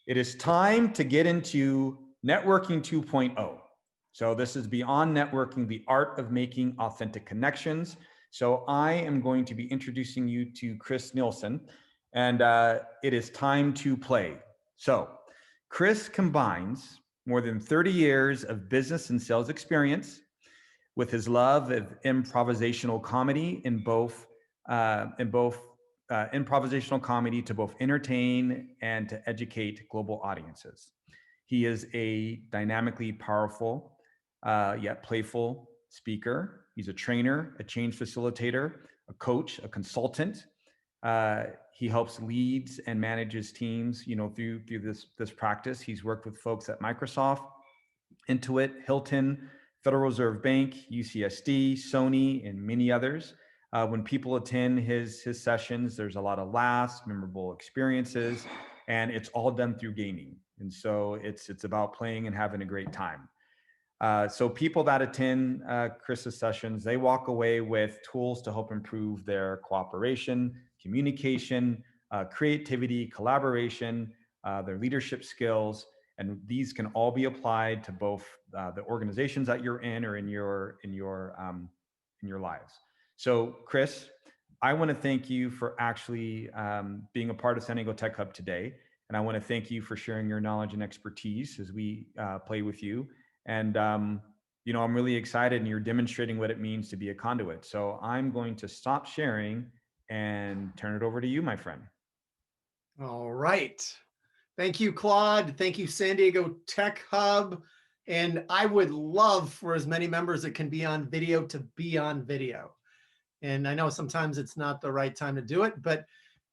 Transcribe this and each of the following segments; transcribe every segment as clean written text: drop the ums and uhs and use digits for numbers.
It is time to get into networking 2.0. So this is beyond networking, the art of making authentic connections. So I am going to be introducing you to Chris Nielson, and it is time to play. So Chris combines more than 30 years of business and sales experience with his love of improvisational comedy in both improvisational comedy to both entertain and to educate global audiences. He is a dynamically powerful yet playful speaker. He's a trainer, a change facilitator, a coach, a consultant. He helps leads and manages teams, through this practice. He's worked with folks at Microsoft, Intuit, Hilton, Federal Reserve Bank, UCSD, Sony, and many others. When people attend his sessions, there's a lot of laughs, memorable experiences, and it's all done through gaming. And so it's about playing and having a great time. So people that attend Chris's sessions, they walk away with tools to help improve their cooperation, communication, creativity, collaboration, their leadership skills. And these can all be applied to both the organizations that you're in or in your lives. So, Chris, I want to thank you for actually being a part of San Diego Tech Hub today, and I want to thank you for sharing your knowledge and expertise as we play with you. And I'm really excited, and you're demonstrating what it means to be a conduit. So I'm going to stop sharing and turn it over to you, my friend. All right. Thank you, Claude. Thank you, San Diego Tech Hub. And I would love for as many members that can be on video to be on video. And I know sometimes it's not the right time to do it, but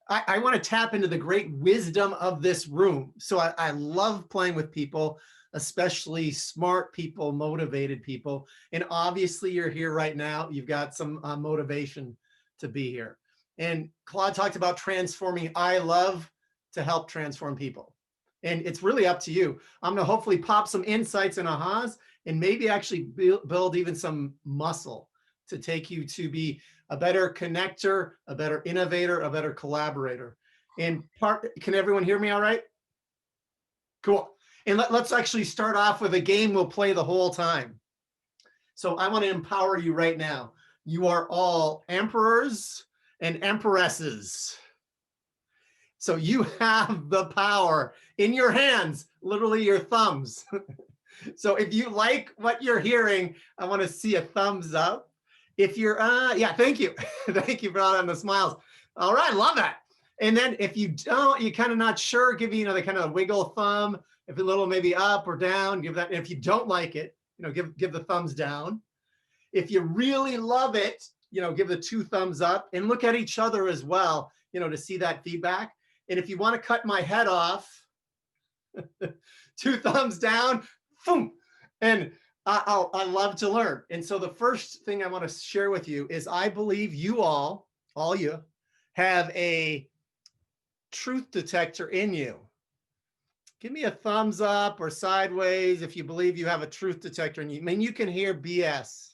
I want to tap into the great wisdom of this room. So I love playing with people, especially smart people, motivated people. And obviously you're here right now. You've got some motivation to be here. And Claude talked about transforming. I love to help transform people. And it's really up to you. I'm going to hopefully pop some insights and ahas and maybe actually build even some muscle to take you to be a better connector, a better innovator, a better collaborator. And can everyone hear me all right? Cool. And let's actually start off with a game we'll play the whole time. So I want to empower you right now. You are all emperors and empresses. So you have the power in your hands, literally your thumbs. So if you like what you're hearing, I want to see a thumbs up. If you're, yeah, thank you. Thank you for all the smiles. All right, love that. And then if you don't, you're kind of not sure, give me, the kind of wiggle thumb. If a little maybe up or down, give that. And if you don't like it, give the thumbs down. If you really love it, give the 2 thumbs up and look at each other as well, to see that feedback. And if you want to cut my head off, 2 thumbs down, boom. And I love to learn. And so the first thing I want to share with you is I believe you all you have a truth detector in you. Give me a thumbs up or sideways if you believe you have a truth detector in you. I mean, you can hear BS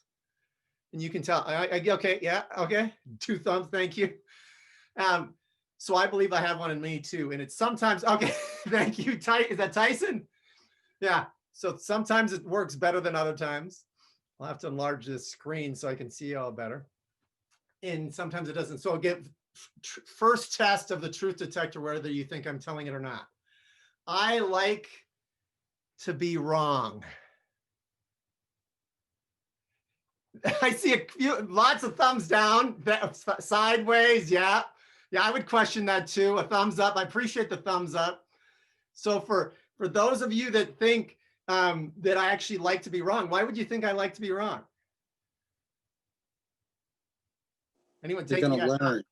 and you can tell, okay, yeah, okay. 2 thumbs, thank you. So I believe I have one in me too. And it's sometimes, okay, thank you. Is that Tyson? Yeah. So sometimes it works better than other times. I'll have to enlarge this screen so I can see you all better. And sometimes it doesn't. So I'll get first test of the truth detector, whether you think I'm telling it or not. I like to be wrong. I see lots of thumbs down, sideways. Yeah. Yeah, I would question that too. A thumbs up. I appreciate the thumbs up. So for those of you that think that I actually like to be wrong, why would you think I like to be wrong? Anyone take You're gonna learn.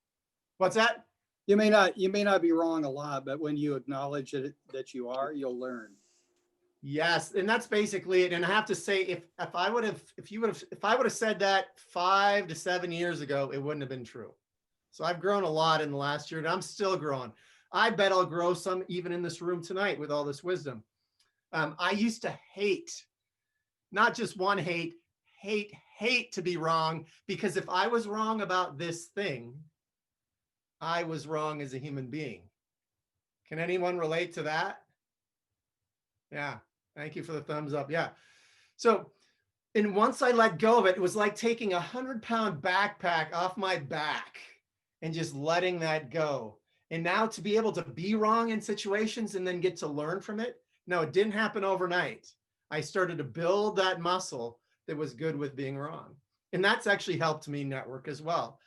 What's that? You may not be wrong a lot, but when you acknowledge that you are, you'll learn. Yes, and that's basically it. And I have to say, if I would have said that 5 to 7 years ago, it wouldn't have been true. So I've grown a lot in the last year, and I'm still growing. I bet I'll grow some even in this room tonight with all this wisdom. I used to hate, not just one hate to be wrong, because if I was wrong about this thing, I was wrong as a human being. Can anyone relate to that? Yeah. Thank you for the thumbs up. Yeah. So, and once I let go of it, it was like taking a 100-pound backpack off my back and just letting that go. And now to be able to be wrong in situations and then get to learn from it. No, it didn't happen overnight. I started to build that muscle that was good with being wrong. And that's actually helped me network as well.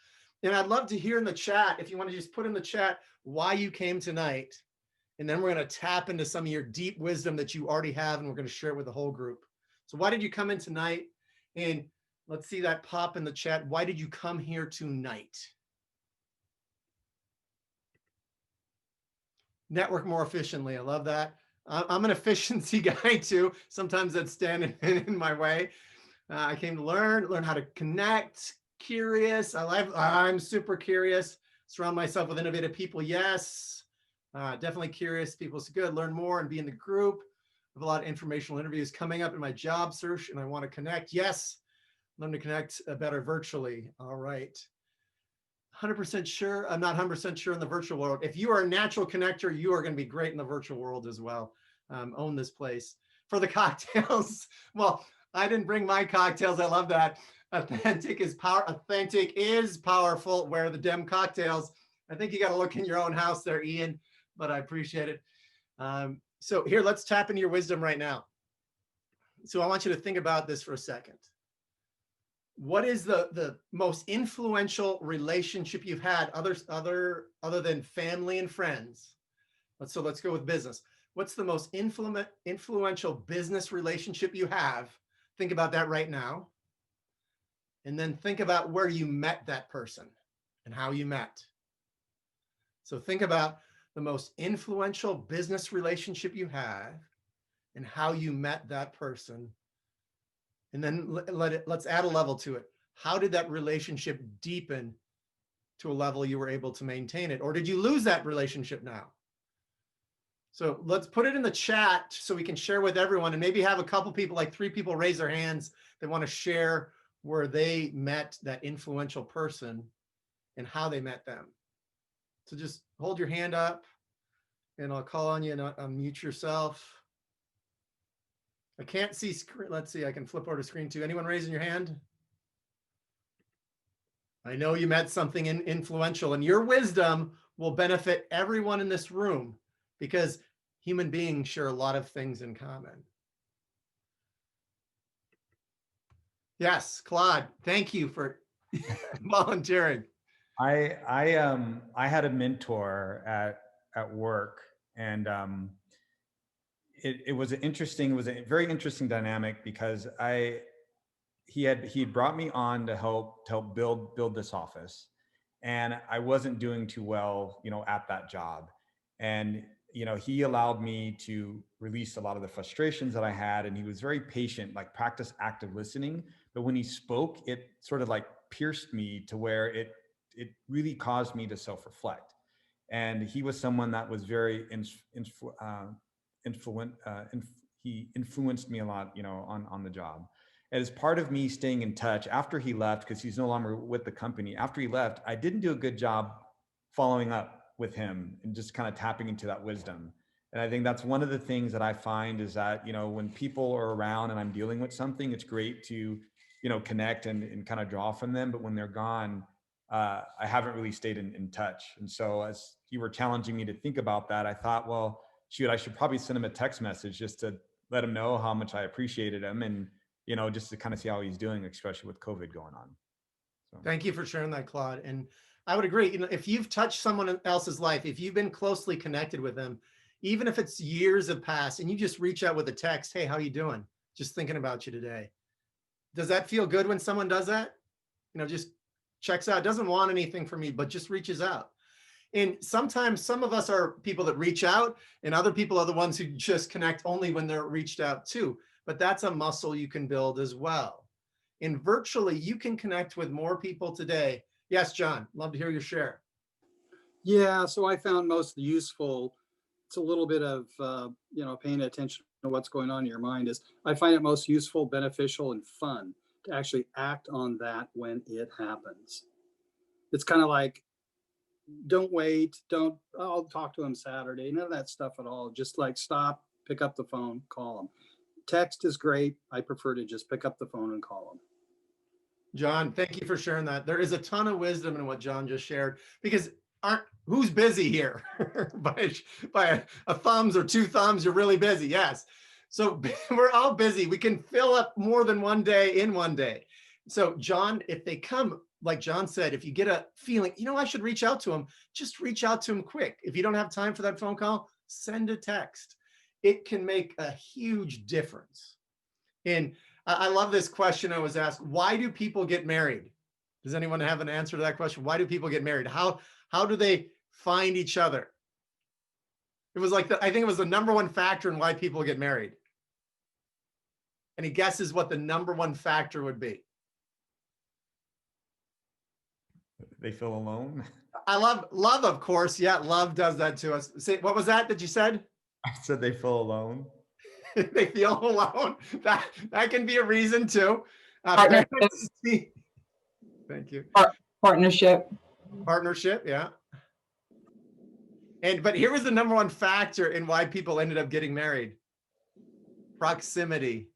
And I'd love to hear in the chat, if you want to just put in the chat why you came tonight. And then we're going to tap into some of your deep wisdom that you already have, and we're going to share it with the whole group. So why did you come in tonight? And let's see that pop in the chat. Why did you come here tonight? Network more efficiently. I love that. I'm an efficiency guy too. Sometimes that's standing in my way. I came to learn how to connect, curious. I'm super curious. Surround myself with innovative people. Yes. Definitely curious. People's good. Learn more and be in the group. I have a lot of informational interviews coming up in my job search, and I want to connect. Yes. Learn to connect better virtually. All right. 100% sure. I'm not 100% sure in the virtual world. If you are a natural connector, you are going to be great in the virtual world as well. Own this place. For the cocktails, well, I didn't bring my cocktails. I love that. Authentic is powerful. Where are the dem cocktails? I think you got to look in your own house there, Ian, but I appreciate it. So here, let's tap into your wisdom right now. So I want you to think about this for a second. What is the most influential relationship you've had other than family and friends? Let's go with business. What's the most influential business relationship you have? Think about that right now. And then think about where you met that person and how you met. So think about the most influential business relationship you have and how you met that person. And then let's add a level to it. How did that relationship deepen to a level you were able to maintain it? Or did you lose that relationship now? So let's put it in the chat so we can share with everyone, and maybe have a couple people, like 3 people raise their hands that want to share where they met that influential person and how they met them. So just hold your hand up and I'll call on you and unmute yourself. I can't see screen. Let's see, I can flip over to screen 2. Anyone raising your hand? I know you met something influential, and your wisdom will benefit everyone in this room because human beings share a lot of things in common. Yes, Claude, thank you for volunteering. I had a mentor at work, and it was a very interesting dynamic because he had brought me on to help build this office, and I wasn't doing too well, at that job. And, he allowed me to release a lot of the frustrations that I had. And he was very patient, like practice active listening. But when he spoke, it sort of like pierced me to where it really caused me to self-reflect. And he was someone that was very he influenced me a lot, on the job. As part of me staying in touch after he left, because he's no longer with the company, after he left, I didn't do a good job following up with him and just kind of tapping into that wisdom. And I think that's one of the things that I find is that, when people are around and I'm dealing with something, it's great to, connect and kind of draw from them. But when they're gone, I haven't really stayed in touch. And so as you were challenging me to think about that, I thought, well, shoot, I should probably send him a text message just to let him know how much I appreciated him, and just to kind of see how he's doing, especially with COVID going on. So. Thank you for sharing that, Claude. And I would agree. If you've touched someone else's life, if you've been closely connected with them, even if it's years have passed, and you just reach out with a text, hey, how you doing? Just thinking about you today. Does that feel good when someone does that? Just checks out, doesn't want anything from me, but just reaches out. And sometimes some of us are people that reach out, and other people are the ones who just connect only when they're reached out to. But that's a muscle you can build as well. And virtually, you can connect with more people today. Yes, John, love to hear your share. Yeah, so I found most useful, it's a little bit of, paying attention to what's going on in your mind, is I find it most useful, beneficial, and fun to actually act on that when it happens. It's kind of like, don't wait, I'll talk to him Saturday, none of that stuff at all. Just like stop, pick up the phone, call them. Text is great. I prefer to just pick up the phone and call them. John, thank you for sharing that. There is a ton of wisdom in what John just shared, because who's busy here? by a thumbs or two thumbs, you're really busy. Yes. So we're all busy. We can fill up more than one day in one day. So John, if they come, like John said, if you get a feeling, I should reach out to them, just reach out to them quick. If you don't have time for that phone call, send a text. It can make a huge difference. And I love this question I was asked. Why do people get married? Does anyone have an answer to that question? Why do people get married? How do they find each other? It was like, I think it was the number one factor in why people get married. Any guesses what the number one factor would be? They feel alone. I love, of course. Yeah, love does that to us. Say, what was that you said? I said they feel alone. They feel alone. That can be a reason too. Partnership. Thank you. Partnership. Partnership, yeah. But here was the number one factor in why people ended up getting married. Proximity.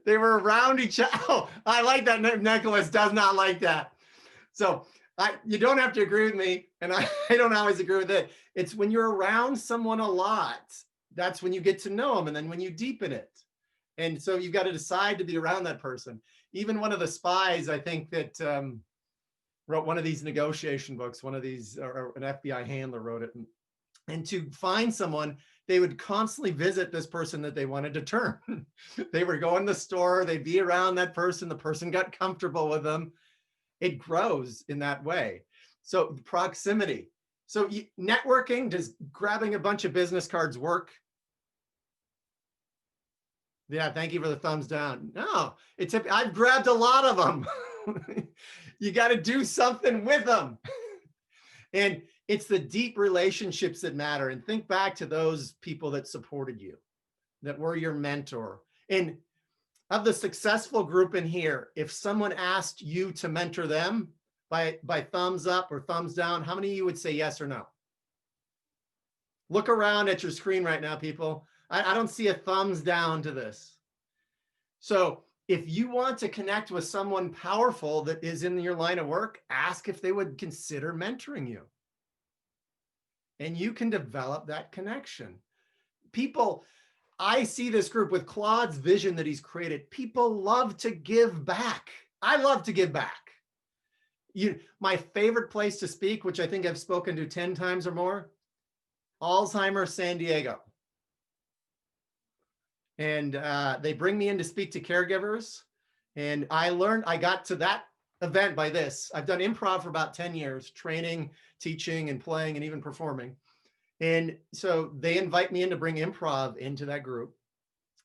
They were around each other. Oh, I like that. Nicholas does not like that. So you don't have to agree with me, and I don't always agree with it. It's when you're around someone a lot, that's when you get to know them, and then when you deepen it. And so you've got to decide to be around that person. Even one of the spies, I think, that wrote one of these negotiation books, one of these, or an FBI handler wrote it. And to find someone, they would constantly visit this person that they wanted to turn. They were going to the store, they'd be around that person, the person got comfortable with them. It grows in that way. So proximity. So networking, does grabbing a bunch of business cards work? Yeah, thank you for the thumbs down. No, I've grabbed a lot of them. You got to do something with them. And it's the deep relationships that matter. And think back to those people that supported you, that were your mentor. And of the successful group in here, if someone asked you to mentor them by thumbs up or thumbs down, how many of you would say yes or no? Look around at your screen right now, people. I don't see a thumbs down to this. So if you want to connect with someone powerful that is in your line of work, ask if they would consider mentoring you. And you can develop that connection. People, I see this group with Claude's vision that he's created. People love to give back. I love to give back. My favorite place to speak, which I think I've spoken to 10 times or more, Alzheimer's San Diego. And they bring me in to speak to caregivers. And I got to that event by this. I've done improv for about 10 years, training, teaching, and playing, and even performing. And so they invite me in to bring improv into that group.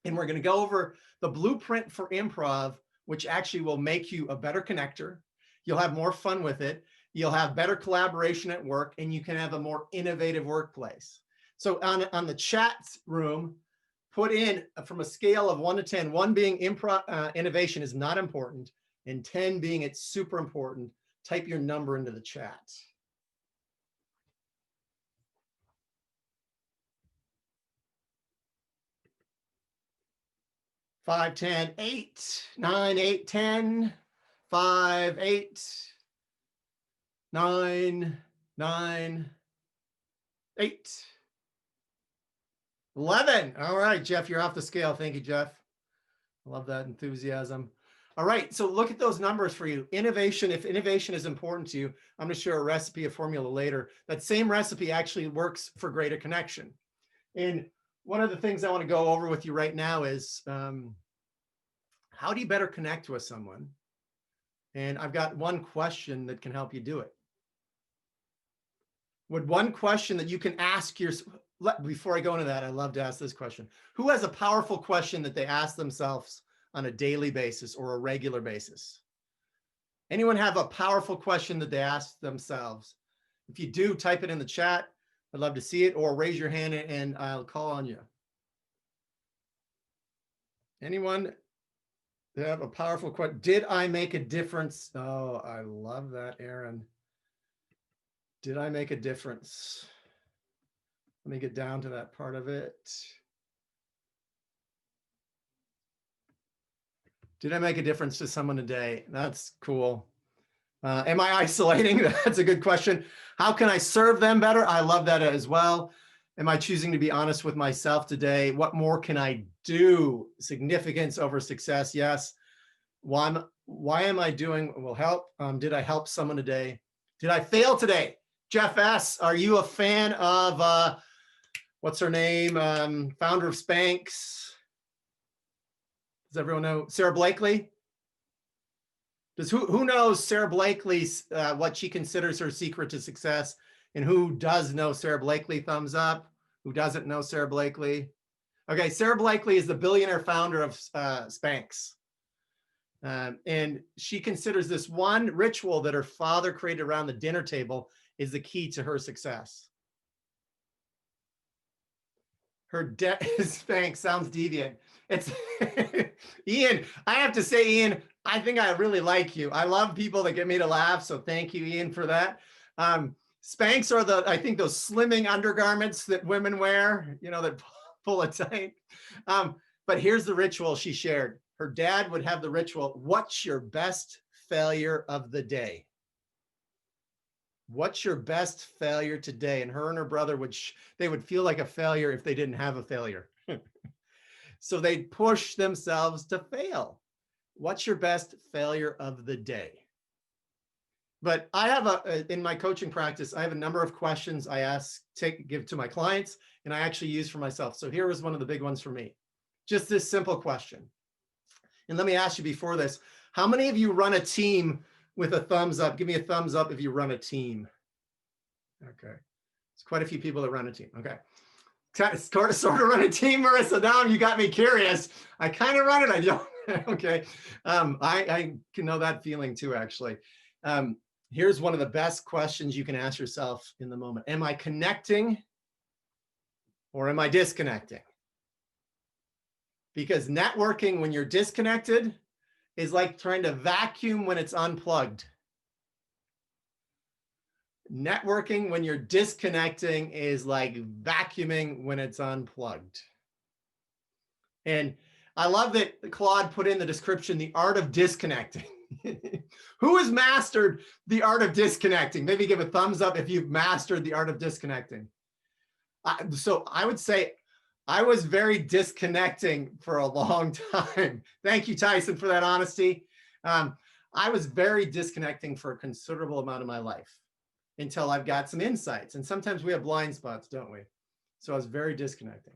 And we're going to go over the blueprint for improv, which actually will make you a better connector. You'll have more fun with it. You'll have better collaboration at work, and you can have a more innovative workplace. So on the chat room, put in from a scale of 1 to 10, 1 being innovation is not important, and 10 being it's super important. Type your number into the chat. Five, 10, 8, 9, 8, 10, 5, 8, 9, 9, 8. 11. All right, Jeff, you're off the scale. Thank you, Jeff. I love that enthusiasm. All right, so look at those numbers for you. Innovation, if innovation is important to you, I'm going to share a recipe, a formula later. That same recipe actually works for greater connection. And one of the things I want to go over with you right now is how do you better connect with someone? And I've got one question that can help you do it. Would one question that you can ask before I go into that, I love to ask this question. Who has a powerful question that they ask themselves on a daily basis or a regular basis? Anyone have a powerful question that they ask themselves? If you do, type it in the chat. I'd love to see it, or raise your hand and I'll call on you. Anyone have a powerful question? Did I make a difference? Oh, I love that, Aaron. Did I make a difference? Let me get down to that part of it. Did I make a difference to someone today? That's cool. Am I isolating? That's a good question. How can I serve them better? I love that as well. Am I choosing to be honest with myself today? What more can I do? Significance over success. Yes. Why am I doing will help? Did I help someone today? Did I fail today? Jeff S., are you a fan of, what's her name? Founder of Spanx. Does everyone know Sarah Blakely? Who knows Sarah Blakely's, what she considers her secret to success? And who does know Sarah Blakely? Thumbs up. Who doesn't know Sarah Blakely? Okay, Sarah Blakely is the billionaire founder of Spanx. And she considers this one ritual that her father created around the dinner table is the key to her success. Her debt is Spanx sounds deviant. It's Ian. I have to say, Ian, I think I really like you. I love people that get me to laugh. So thank you, Ian, for that. Spanx are I think those slimming undergarments that women wear, you know, that pull it tight. But here's the ritual she shared. Her dad would have the ritual. What's your best failure of the day? What's your best failure today? And her brother they would feel like a failure if they didn't have a failure. So they'd push themselves to fail. What's your best failure of the day? But I have in my coaching practice, I have a number of questions I give to my clients, and I actually use for myself. So here was one of the big ones for me. Just this simple question. And let me ask you before this, how many of you run a team with a thumbs up? Give me a thumbs up if you run a team. Okay. It's quite a few people that run a team. Okay. Sort of run a team, Marissa. Now you got me curious. I kind of run it. I don't. Okay. I can know that feeling too, actually. Here's one of the best questions you can ask yourself in the moment. Am I connecting or am I disconnecting? Because networking when you're disconnected is like trying to vacuum when it's unplugged. Networking when you're disconnecting is like vacuuming when it's unplugged. And I love that Claude put in the description, the art of disconnecting. Who has mastered the art of disconnecting? Maybe give a thumbs up if you've mastered the art of disconnecting. So I would say I was very disconnecting for a long time. Thank you, Tyson, for that honesty. I was very disconnecting for a considerable amount of my life until I've got some insights. And sometimes we have blind spots, don't we? So I was very disconnecting.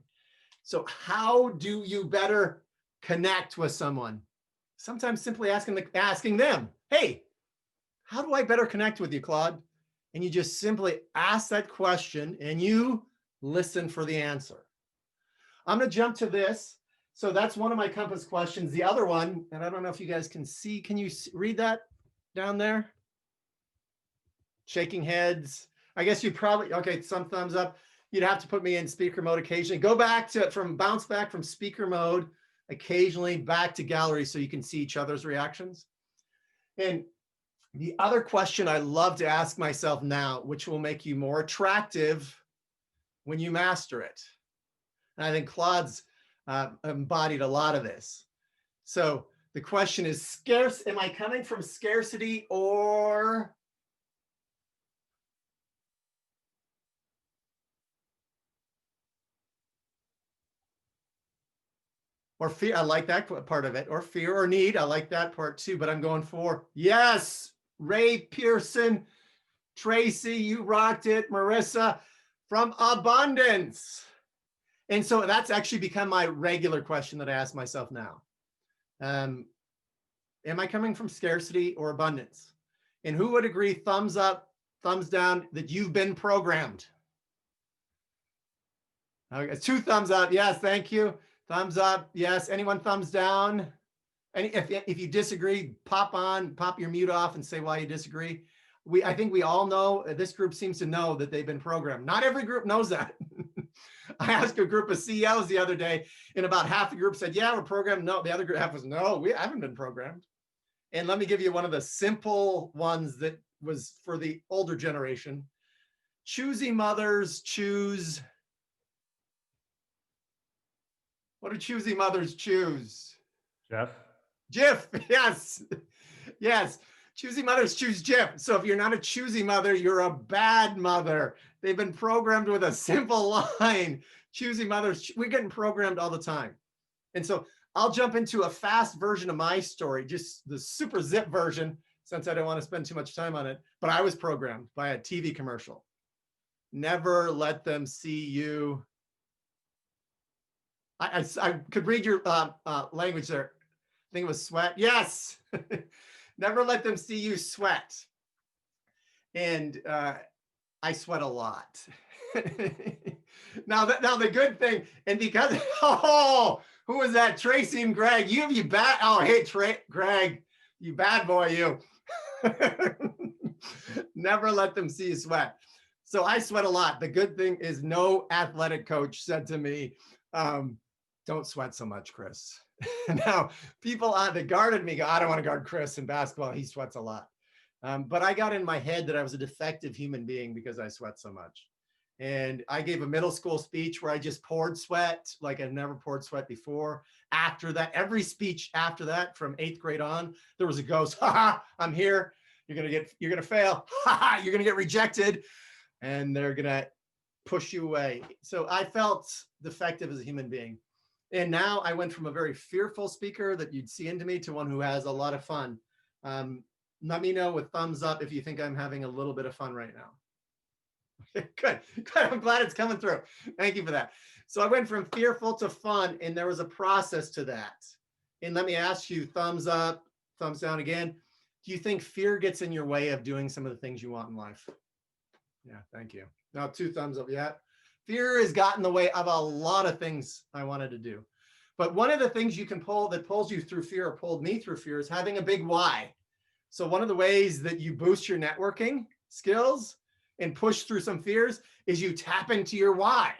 So how do you better connect with someone? Sometimes simply asking them, hey, how do I better connect with you, Claude? And you just simply ask that question and you listen for the answer. I'm going to jump to this. So that's one of my compass questions. The other one, and I don't know if you guys can see, can you read that down there? Shaking heads. I guess you probably, okay, some thumbs up. You'd have to put me in speaker mode occasionally. Go back to bounce back from speaker mode occasionally back to gallery so you can see each other's reactions. And the other question I love to ask myself now, which will make you more attractive when you master it. And I think Claude's embodied a lot of this. So the question is am I coming from scarcity or fear? I like that part of it. Or fear or need. I like that part too, but I'm going for yes. Ray Pearson, Tracy, you rocked it. Marissa, from abundance. And so that's actually become my regular question that I ask myself now. Am I coming from scarcity or abundance? And who would agree, thumbs up, thumbs down, that you've been programmed? Okay, 2 thumbs up. Yes, thank you. Thumbs up. Yes. Anyone thumbs down? And if you disagree, pop your mute off and say why you disagree. I think we all know, this group seems to know that they've been programmed. Not every group knows that. I asked a group of CEOs the other day, and about half the group said, yeah, we're programmed. No, the other group half was, no, we haven't been programmed. And let me give you one of the simple ones that was for the older generation. Choosy mothers choose What do choosy mothers choose? Jeff? Jif, yes, yes. Choosy mothers choose Jif. So if you're not a choosy mother, you're a bad mother. They've been programmed with a simple line. Choosy mothers, we're getting programmed all the time. And so I'll jump into a fast version of my story, just the super zip version, since I don't want to spend too much time on it. But I was programmed by a TV commercial. Never let them see you. I could read your language there. I think it was sweat. Yes. Never let them see you sweat. And I sweat a lot. Now the good thing, and because, oh, who was that? Tracy and Greg. You bad. Oh, hey, Greg, you bad boy, you. Never let them see you sweat. So I sweat a lot. The good thing is no athletic coach said to me, don't sweat so much, Chris. Now, people that guarded me go, I don't want to guard Chris in basketball. He sweats a lot. But I got in my head that I was a defective human being because I sweat so much. And I gave a middle school speech where I just poured sweat like I've never poured sweat before. After that, every speech after that, from 8th grade on, there was a ghost. Ha ha, I'm here. You're gonna fail. Ha ha, you're gonna get rejected. And they're gonna push you away. So I felt defective as a human being. And now I went from a very fearful speaker that you'd see into me to one who has a lot of fun. Let me know with thumbs up if you think I'm having a little bit of fun right now. Good. I'm glad it's coming through. Thank you for that. So I went from fearful to fun, and there was a process to that. And let me ask you, thumbs up, thumbs down again. Do you think fear gets in your way of doing some of the things you want in life? Yeah, thank you. Now 2 thumbs up. Yeah. Fear has gotten in the way of a lot of things I wanted to do. But one of the things you can pull that pulls you through fear, or pulled me through fear, is having a big why. So one of the ways that you boost your networking skills and push through some fears is you tap into your why.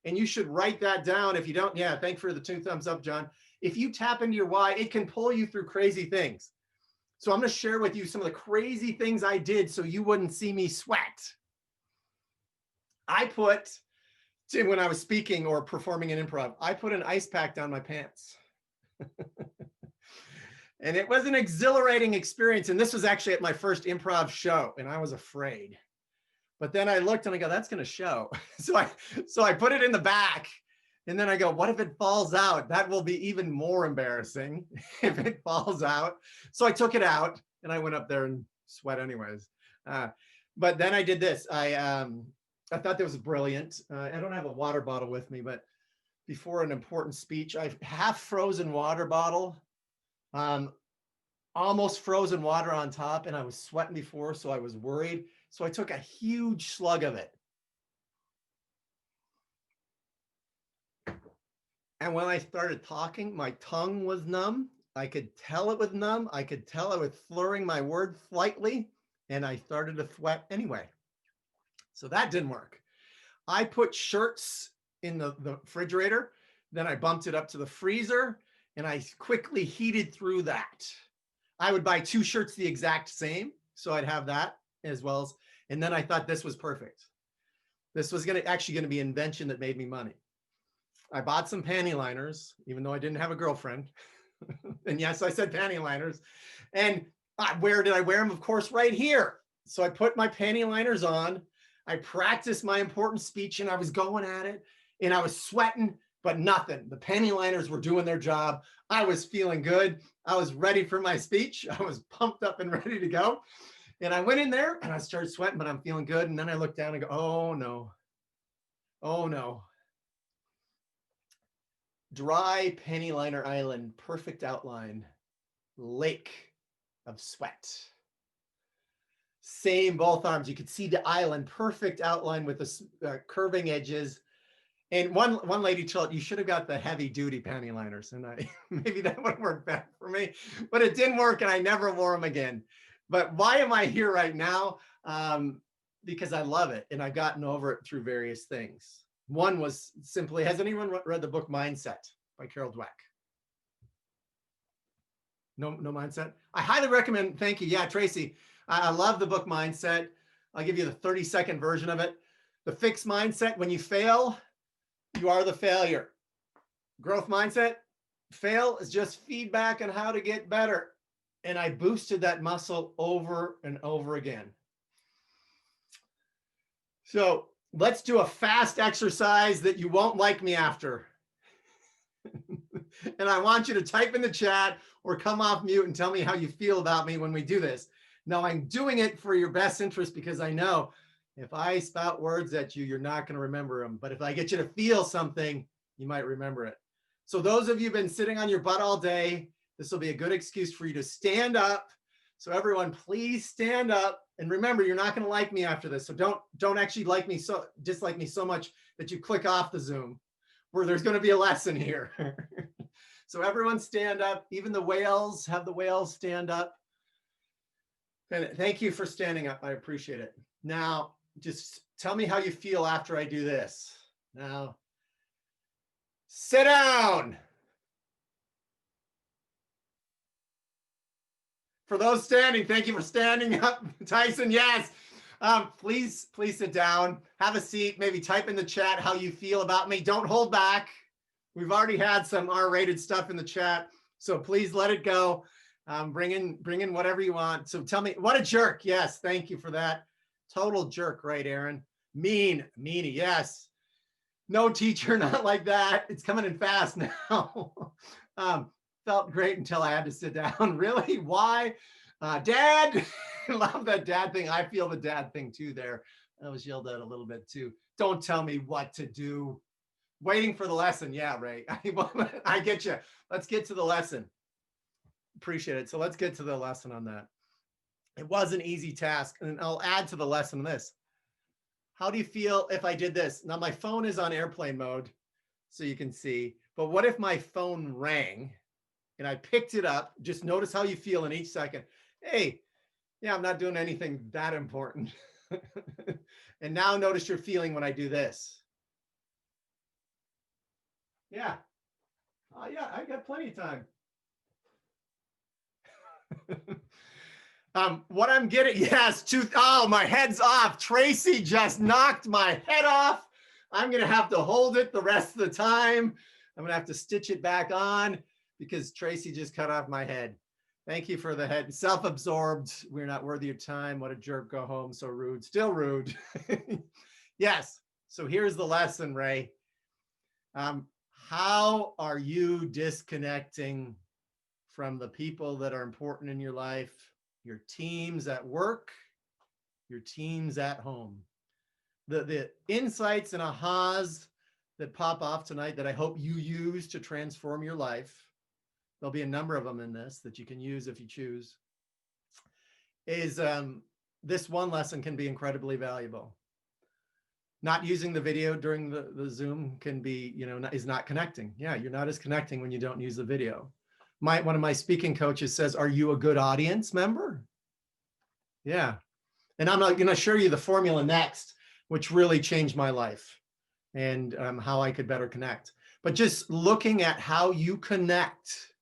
And you should write that down. If you don't, yeah, thanks for the 2 thumbs up, John. If you tap into your why, it can pull you through crazy things. So I'm going to share with you some of the crazy things I did so you wouldn't see me sweat. I put, when I was speaking or performing in improv, I put an ice pack down my pants. And it was an exhilarating experience. And this was actually at my first improv show, and I was afraid. But then I looked and I go, that's going to show. So I put it in the back, and then I go, what if it falls out? That will be even more embarrassing if it falls out. So I took it out and I went up there and sweat anyways. But then I did this. I thought that was brilliant. I don't have a water bottle with me, but before an important speech, I half frozen water bottle, almost frozen water on top, and I was sweating before, so I was worried. So I took a huge slug of it. And when I started talking, my tongue was numb. I could tell it was numb. I could tell I was slurring my words slightly, and I started to sweat anyway. So that didn't work. I put shirts in the refrigerator. Then I bumped it up to the freezer, and I quickly heated through that. I would buy 2 shirts the exact same, so I'd have that as well as, and then I thought this was perfect. This was actually going to be an invention that made me money. I bought some panty liners, even though I didn't have a girlfriend. And yes, I said panty liners. And where did I wear them? Of course, right here. So I put my panty liners on. I practiced my important speech, and I was going at it, and I was sweating, but nothing. The panty liners were doing their job. I was feeling good. I was ready for my speech. I was pumped up and ready to go. And I went in there and I started sweating, but I'm feeling good. And then I looked down and go, oh no. Oh no. Dry panty liner island, perfect outline, lake of sweat. Same both arms. You could see the island, perfect outline with the curving edges. And one lady told, you should have got the heavy duty panty liners. And maybe that would work better for me, but it didn't work, and I never wore them again. But why am I here right now? Because I love it, and I've gotten over it through various things. One was simply, has anyone read the book Mindset by Carol Dweck? No Mindset? I highly recommend, thank you. Yeah, Tracy, I love the book Mindset. I'll give you the 30-second version of it. The fixed mindset: when you fail, you are the failure. growth mindset. Fail is just feedback on how to get better. And I boosted that muscle over and over again. So let's do a fast exercise that you won't like me after. And I want you to type in the chat or come off mute and tell me how you feel about me when we do this. Now, I'm doing it for your best interest because I know if I spout words at you, you're not going to remember them. But if I get you to feel something, you might remember it. So those of you who've been sitting on your butt all day, this will be a good excuse for you to stand up. So everyone, please stand up. And remember, you're not going to like me after this. So don't actually dislike me so much that you click off the Zoom, where there's going to be a lesson here. So everyone stand up. Even the whales, have the whales stand up. And thank you for standing up. I appreciate it. Now, just tell me how you feel after I do this. Now, sit down. For those standing, thank you for standing up. Tyson, yes. Please sit down. Have a seat. Maybe type in the chat how you feel about me. Don't hold back. We've already had some R-rated stuff in the chat, so please let it go. Bring in whatever you want. So tell me, what a jerk. Yes, thank you for that. Total jerk, right, Aaron? Meanie, yes. No teacher, not like that. It's coming in fast now. Felt great until I had to sit down. Really? Why? Dad, love that dad thing. I feel the dad thing too there. I was yelled at a little bit too. Don't tell me what to do. Waiting for the lesson. Yeah, Ray. I get you. Let's get to the lesson. Appreciate it. So let's get to the lesson on that. It was an easy task, and I'll add to the lesson this. How do you feel if I did this? Now my phone is on airplane mode, so you can see, but what if my phone rang and I picked it up? Just notice how you feel in each second. Hey, yeah, I'm not doing anything that important. And now notice your feeling when I do this. Yeah. Yeah, I got plenty of time. What I'm getting, yes, oh, my head's off. Tracy just knocked my head off. I'm going to have to hold it the rest of the time. I'm going to have to stitch it back on because Tracy just cut off my head. Thank you for the head. Self-absorbed. We're not worthy of time. What a jerk. Go home. So rude. Still rude. Yes. So here's the lesson, Ray. How are you disconnecting from the people that are important in your life, your teams at work, your teams at home? The insights and ahas that pop off tonight that I hope you use to transform your life, there'll be a number of them in this that you can use if you choose, is this one lesson can be incredibly valuable. Not using the video during the Zoom can be, is not connecting. Yeah, you're not as connecting when you don't use the video. One of my speaking coaches says, are you a good audience member? Yeah. And I'm going to show you the formula next, which really changed my life and how I could better connect. But just looking at how you connect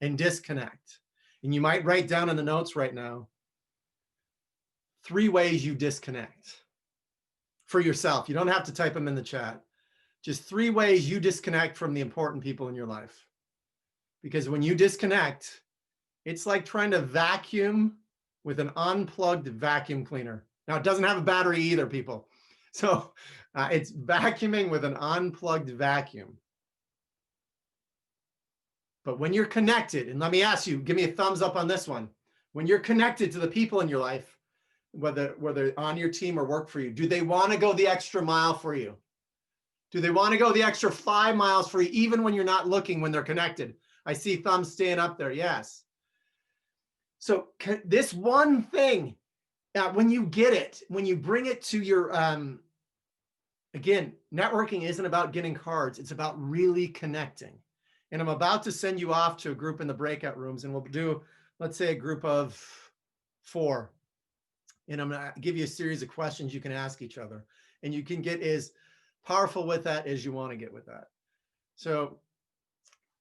and disconnect. And you might write down in the notes right now, 3 ways you disconnect for yourself. You don't have to type them in the chat. Just 3 ways you disconnect from the important people in your life. Because when you disconnect, it's like trying to vacuum with an unplugged vacuum cleaner. Now, it doesn't have a battery either, people. So it's vacuuming with an unplugged vacuum. But when you're connected, and let me ask you, give me a thumbs up on this one. When you're connected to the people in your life, whether on your team or work for you, do they want to go the extra mile for you? Do they want to go the extra 5 miles for you, even when you're not looking, when they're connected? I see thumbs staying up there. Yes. So this one thing, when you get it, when you bring it to your, again, networking isn't about getting cards. It's about really connecting. And I'm about to send you off to a group in the breakout rooms, and we'll do, let's say, a group of 4. And I'm going to give you a series of questions you can ask each other. And you can get as powerful with that as you want to get with that. So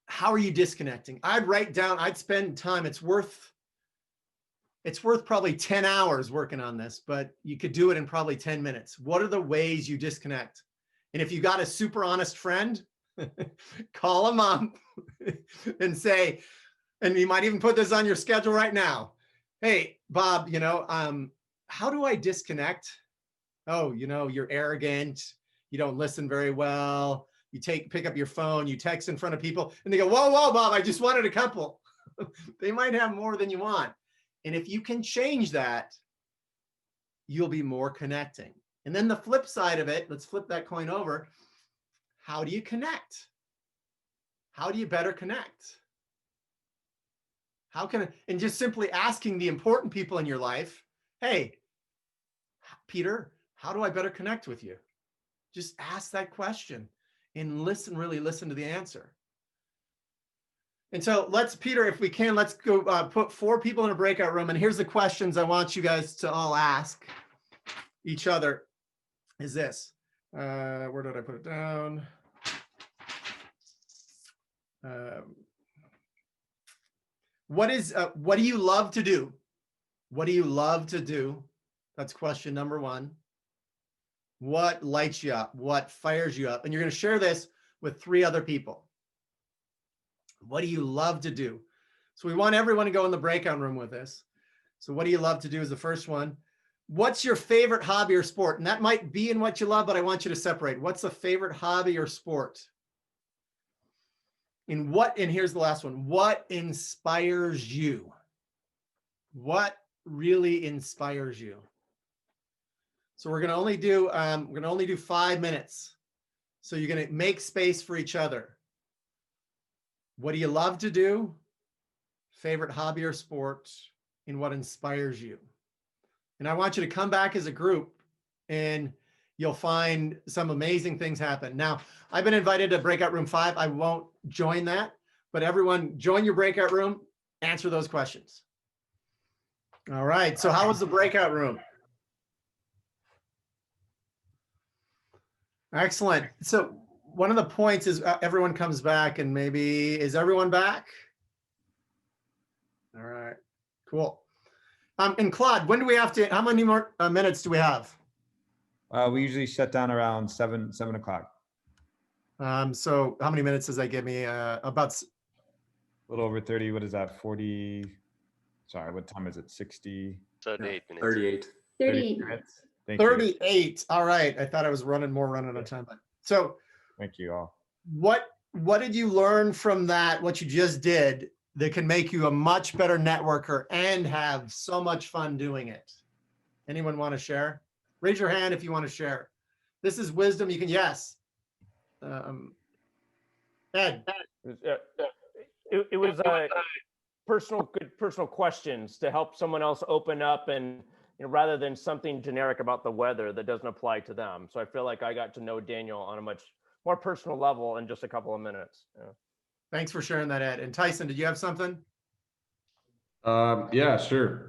how are you disconnecting? I'd write down, I'd spend time. It's worth probably 10 hours working on this, but you could do it in probably 10 minutes. What are the ways you disconnect? And if you got a super honest friend, Call them up and say, and you might even put this on your schedule right now. Hey, Bob, how do I disconnect? Oh, you're arrogant. You don't listen very well. You pick up your phone, you text in front of people, and they go, whoa, whoa, Bob, I just wanted a couple. They might have more than you want. And if you can change that, you'll be more connecting. And then the flip side of it, let's flip that coin over. How do you connect? How do you better connect? And just simply asking the important people in your life, hey, Peter, how do I better connect with you? Just ask that question and really listen to the answer. And so Peter, if we can, let's go put 4 people in a breakout room. And here's the questions I want you guys to all ask each other is this. Where did I put it down? What do you love to do? What do you love to do? That's question number 1. What lights you up? What fires you up? And you're going to share this with 3 other people. What do you love to do? So we want everyone to go in the breakout room with this. So what do you love to do is the first one. What's your favorite hobby or sport? And that might be in what you love, but I want you to separate. What's a favorite hobby or sport? And here's the last one. What inspires you? What really inspires you? So we're going to only do 5 minutes. So you're going to make space for each other. What do you love to do? Favorite hobby or sport? And what inspires you? And I want you to come back as a group and you'll find some amazing things happen. Now, I've been invited to breakout room 5. I won't join that, but everyone join your breakout room, answer those questions. All right. So how was the breakout room? Excellent. So one of the points is everyone comes back and is everyone back? All right, cool. And Claude, when do we have to, how many more minutes do we have? We usually shut down around 7 o'clock. So how many minutes does that give me? About a little over 30. What is that? 40. Sorry, what time is it? 60. 38 minutes. 38. 38 minutes. Thank you. 38. All right. I thought I was running out of time. But so thank you all. What did you learn from that? What you just did that can make you a much better networker and have so much fun doing it? Anyone want to share? Raise your hand if you want to share. This is wisdom. You can, yes. Ed. It was good personal questions to help someone else open up, and rather than something generic about the weather that doesn't apply to them. So I feel like I got to know Daniel on a much more personal level in just a couple of minutes. Yeah. Thanks for sharing that, Ed. And Tyson, did you have something? Yeah, sure.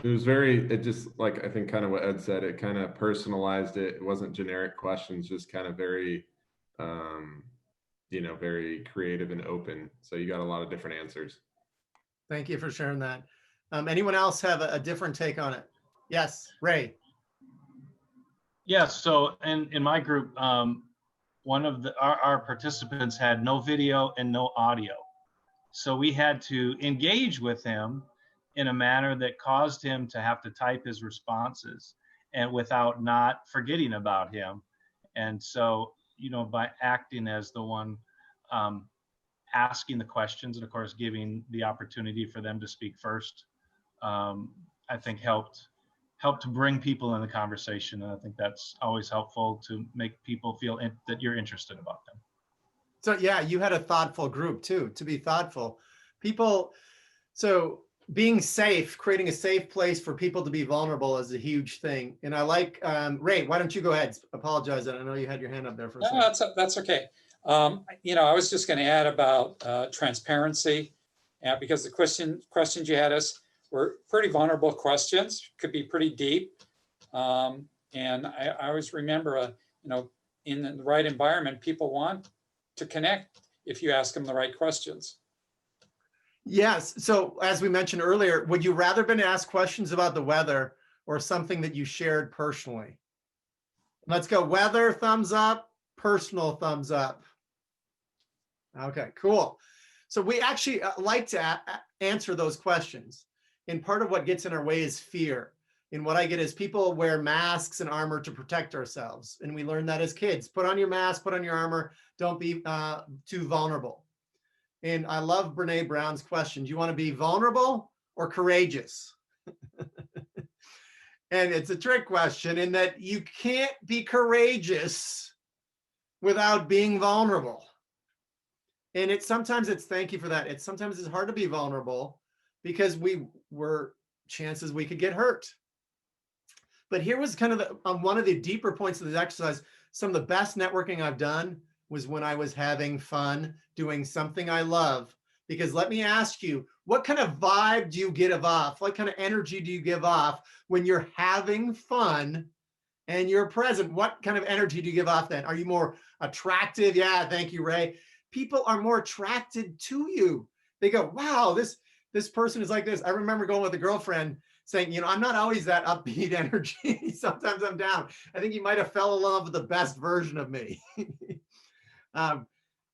It just like, I think kind of what Ed said, it kind of personalized it. It wasn't generic questions, just kind of very, very creative and open. So you got a lot of different answers. Thank you for sharing that. Anyone else have a different take on it? Yes, Ray. Yes. So in my group, one of our participants had no video and no audio. So we had to engage with him in a manner that caused him to have to type his responses and without not forgetting about him. And so, by acting as the one asking the questions and of course giving the opportunity for them to speak first, I think helped to bring people in the conversation. And I think that's always helpful to make people feel that you're interested about them. So yeah, you had a thoughtful group too, to be thoughtful. So being safe, creating a safe place for people to be vulnerable is a huge thing. And I like, Ray, why don't you go ahead? Apologize. I know you had your hand up there for a second. No, that's okay. I was just going to add about transparency, because the questions you had us were pretty vulnerable questions, could be pretty deep. And I always remember, in the right environment, people want to connect if you ask them the right questions. Yes. So as we mentioned earlier, would you rather been asked questions about the weather or something that you shared personally? Let's go weather, thumbs up, personal, thumbs up. Okay, cool. So we actually like to answer those questions. And part of what gets in our way is fear. And what I get is people wear masks and armor to protect ourselves. And we learn that as kids. Put on your mask, put on your armor. Don't be too vulnerable. And I love Brene Brown's question. Do you want to be vulnerable or courageous? And it's a trick question in that you can't be courageous without being vulnerable. And sometimes it's, thank you for that. Sometimes it's hard to be vulnerable because chances we could get hurt. But here was kind of one of the deeper points of this exercise. Some of the best networking I've done was when I was having fun doing something I love. Because let me ask you, what kind of vibe do you give off? What kind of energy do you give off when you're having fun and you're present? What kind of energy do you give off then? Are you more attractive? Yeah, thank you, Ray. People are more attracted to you. They go, wow, this person is like this. I remember going with a girlfriend saying, I'm not always that upbeat energy. Sometimes I'm down. I think you might have fell in love with the best version of me.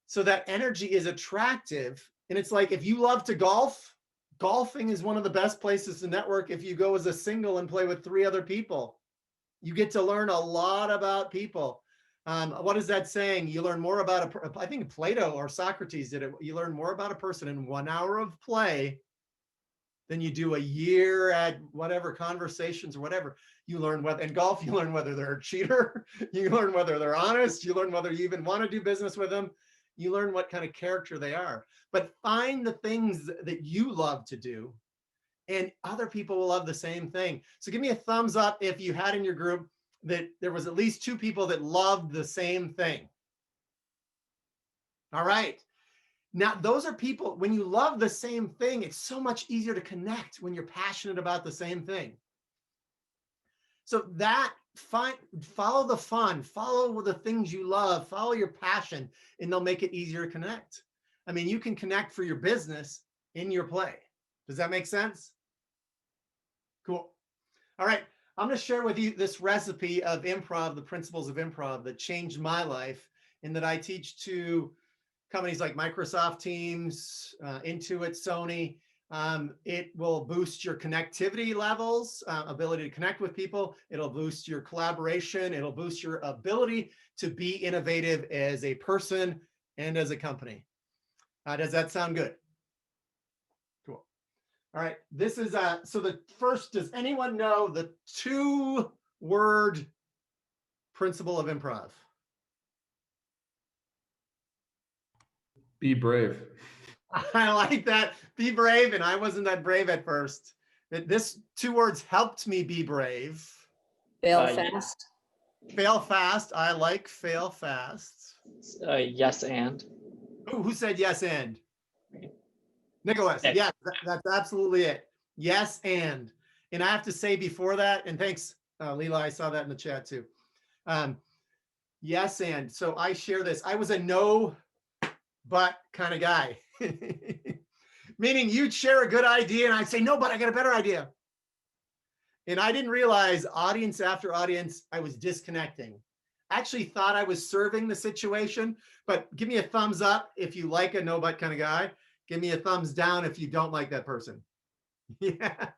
So that energy is attractive. And it's like, if you love to golf, golfing is one of the best places to network. If you go as a single and play with 3 other people, you get to learn a lot about people. What is that saying? You learn more about I think Plato or Socrates did it. You learn more about a person in 1 hour of play than you do a year at whatever conversations or whatever. You learn whether, in golf, you learn whether they're a cheater. You learn whether they're honest. You learn whether you even want to do business with them. You learn what kind of character they are. But find the things that you love to do, and other people will love the same thing. So give me a thumbs up if you had in your group that there was at least 2 people that loved the same thing. All right. Now, those are people, when you love the same thing, it's so much easier to connect when you're passionate about the same thing. So follow the fun, follow the things you love, follow your passion, and they'll make it easier to connect. I mean, you can connect for your business in your play. Does that make sense? Cool. All right. I'm going to share with you this recipe of improv, the principles of improv that changed my life and that I teach to companies like Microsoft Teams, Intuit, Sony. It will boost your connectivity levels, ability to connect with people. It'll boost your collaboration. It'll boost your ability to be innovative as a person and as a company. Does that sound good? Cool. All right. This is, so the first, does anyone know the 2-word principle of improv? Be brave. I like that. Be brave. And I wasn't that brave at first. This 2 words helped me be brave. Fail fast. Fail fast. I like fail fast. Yes, and. Ooh, who said yes and? Nicholas. Nick. Yeah, that's absolutely it. Yes and. And I have to say before that, and thanks, Leela, I saw that in the chat too. Yes and. So I share this. I was a no but kind of guy. Meaning you'd share a good idea and I'd say, no, but I got a better idea. And I didn't realize audience after audience, I was disconnecting. I actually thought I was serving the situation, but give me a thumbs up if you like a no but kind of guy. Give me a thumbs down if you don't like that person. Yes.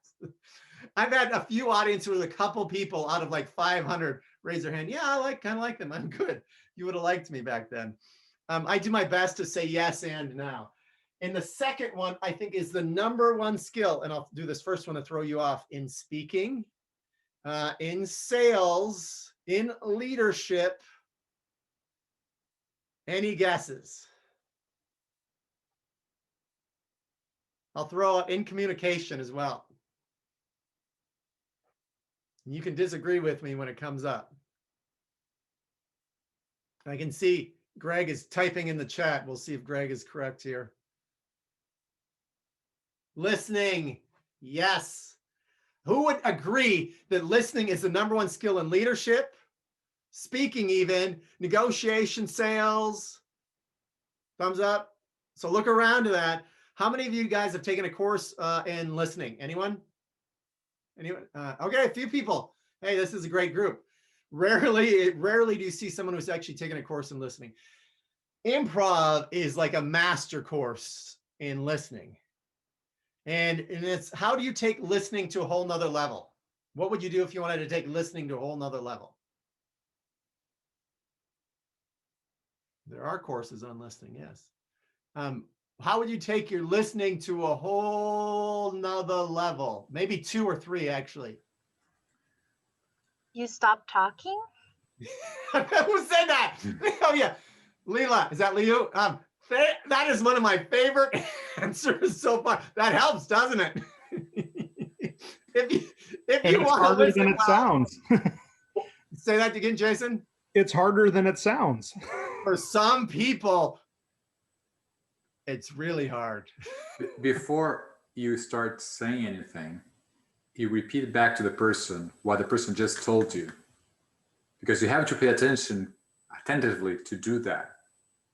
I've had a few audiences with a couple people out of like 500 raise their hand. Yeah, I kind of like them. I'm good. You would have liked me back then. I do my best to say yes and now. And the second one, I think, is the #1 skill. And I'll do this first one to throw you off: in speaking, in sales, in leadership. Any guesses? I'll throw out in communication as well. You can disagree with me when it comes up. I can see Greg is typing in the chat. We'll see if Greg is correct here. Listening. Yes. Who would agree that listening is the #1 skill in leadership, speaking, even negotiation, sales? Thumbs up. So look around to that. How many of you guys have taken a course in listening? Anyone? Anyone? Okay, a few people. Hey, this is a great group. Rarely do you see someone who's actually taken a course in listening. improv is like a master course in listening. And it's, how do you take listening to a whole nother level? What would you do if you wanted to take listening to a whole nother level? There are courses on listening, yes. How would you take your listening to a whole nother level? Maybe 2 or 3, actually. You stop talking? Who said that? Oh, yeah. Leela, is that Leo? That is one of my favorite answers so far. That helps, doesn't it? if you it's want to harder listen than it well, sounds. say that again, Jason. It's harder than it sounds. For some people, it's really hard. Before you start saying anything, you repeat back to the person what the person just told you, because you have to pay attention attentively to do that.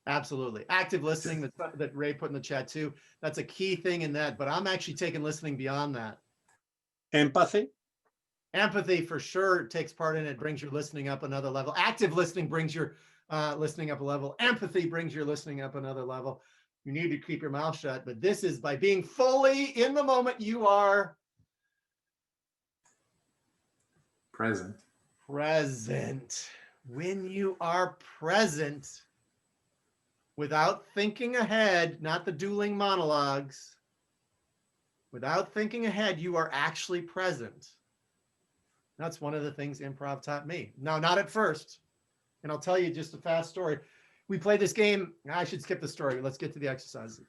Absolutely. Active listening that Ray put in the chat too. That's a key thing in that, but I'm actually taking listening beyond that. Empathy? Empathy for sure takes part in it, brings your listening up another level. Active listening brings your listening up a level. Empathy brings your listening up another level. You need to keep your mouth shut, but this is by being fully in the moment. You are Present. Present. When you are present, without thinking ahead, not the dueling monologues, without thinking ahead, you are actually present. That's one of the things improv taught me. No, not at first. And I'll tell you just a fast story. We played this game. I should skip the story. Let's get to the exercise.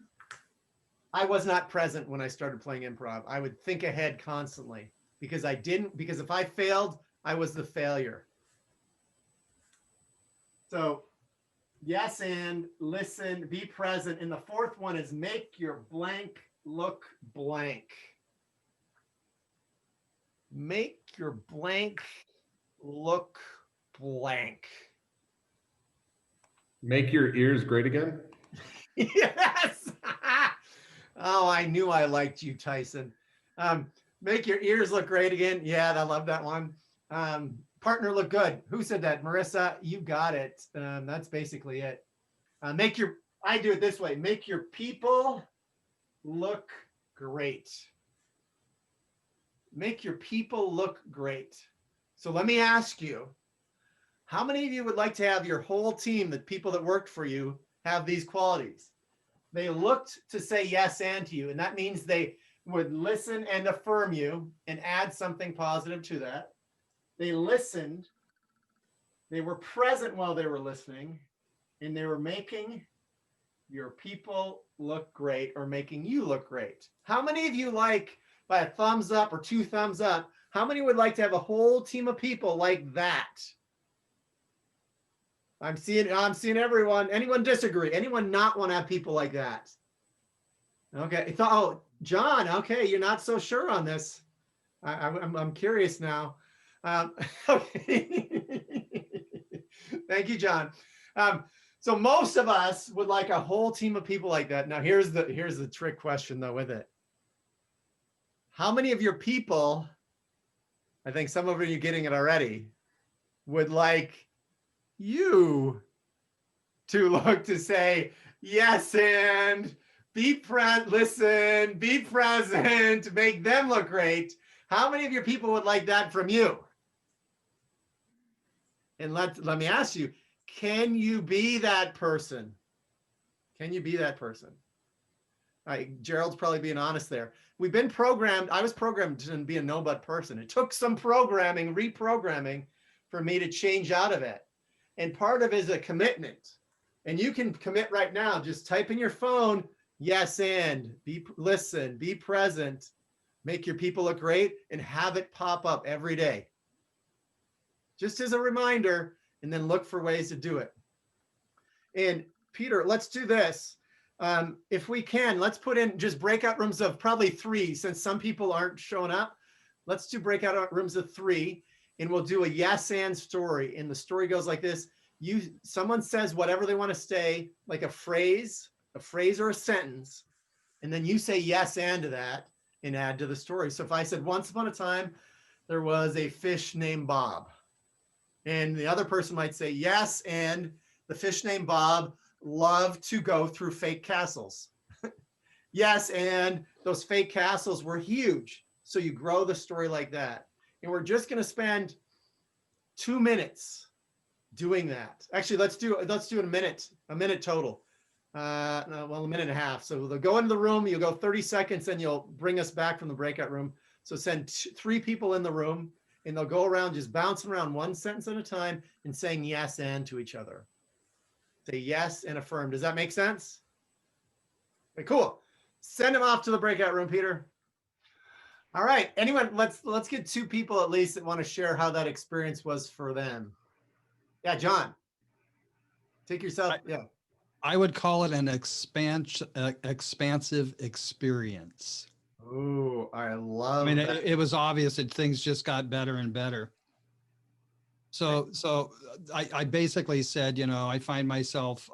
I was not present when I started playing improv. I would think ahead constantly because if I failed, I was the failure. So yes, and listen, be present. And the fourth one is make your blank look blank. Make your blank look blank. Make your ears great again. Yes. Oh, I knew I liked you, Tyson. Make your ears look great again. Yeah, I love that one. Partner look good. Who said that? Marissa, you got it. That's basically it. I do it this way. Make your people look great. Make your people look great. So let me ask you, how many of you would like to have your whole team, the people that worked for you, have these qualities? They looked to say yes and to you, and that means they would listen and affirm you and add something positive to that. They listened, they were present while they were listening, and they were making your people look great or making you look great. How many of you, like by a thumbs up or 2 thumbs up, how many would like to have a whole team of people like that? I'm seeing everyone. Anyone disagree? Anyone not want to have people like that? Okay. Oh, John. Okay, you're not so sure on this. I'm curious now. Okay. Thank you, John. So most of us would like a whole team of people like that. Now here's the trick question though with it. How many of your people, I think some of you are getting it already, would like you to look to say yes and be present, listen, be present, make them look great? How many of your people would like that from you? And let me ask you, can you be that person? Can you be that person? Gerald's probably being honest there. We've been programmed. I was programmed to be a no but person. It took some programming, reprogramming for me to change out of it. And part of it is a commitment. And you can commit right now. Just type in your phone, yes, and listen, be present, make your people look great, and have it pop up every day. Just as a reminder, and then look for ways to do it. And Peter, let's do this. If we can, let's put in just breakout rooms of probably 3, since some people aren't showing up. Let's do breakout rooms of 3. And we'll do a yes and story. And the story goes like this. Someone says whatever they want to say, like a phrase or a sentence, and then you say yes and to that and add to the story. So if I said, once upon a time, there was a fish named Bob. And the other person might say, yes, and the fish named Bob love to go through fake castles. Yes, and those fake castles were huge. So you grow the story like that. And we're just going to spend 2 minutes doing that. Actually, let's do it a minute total. No, well, a minute and a half. So they'll go into the room, you'll go 30 seconds, and you'll bring us back from the breakout room. So send 3 people in the room, and they'll go around just bouncing around one sentence at a time and saying yes and to each other. Say yes and affirm. Does that make sense? Okay, cool. Send them off to the breakout room, Peter. All right. Anyone, let's get 2 people at least that want to share how that experience was for them. Yeah, John. Take yourself. Yeah. I would call it an expansive experience. Oh, I love I mean, that. it was obvious that things just got better and better. So I basically said, you know, I find myself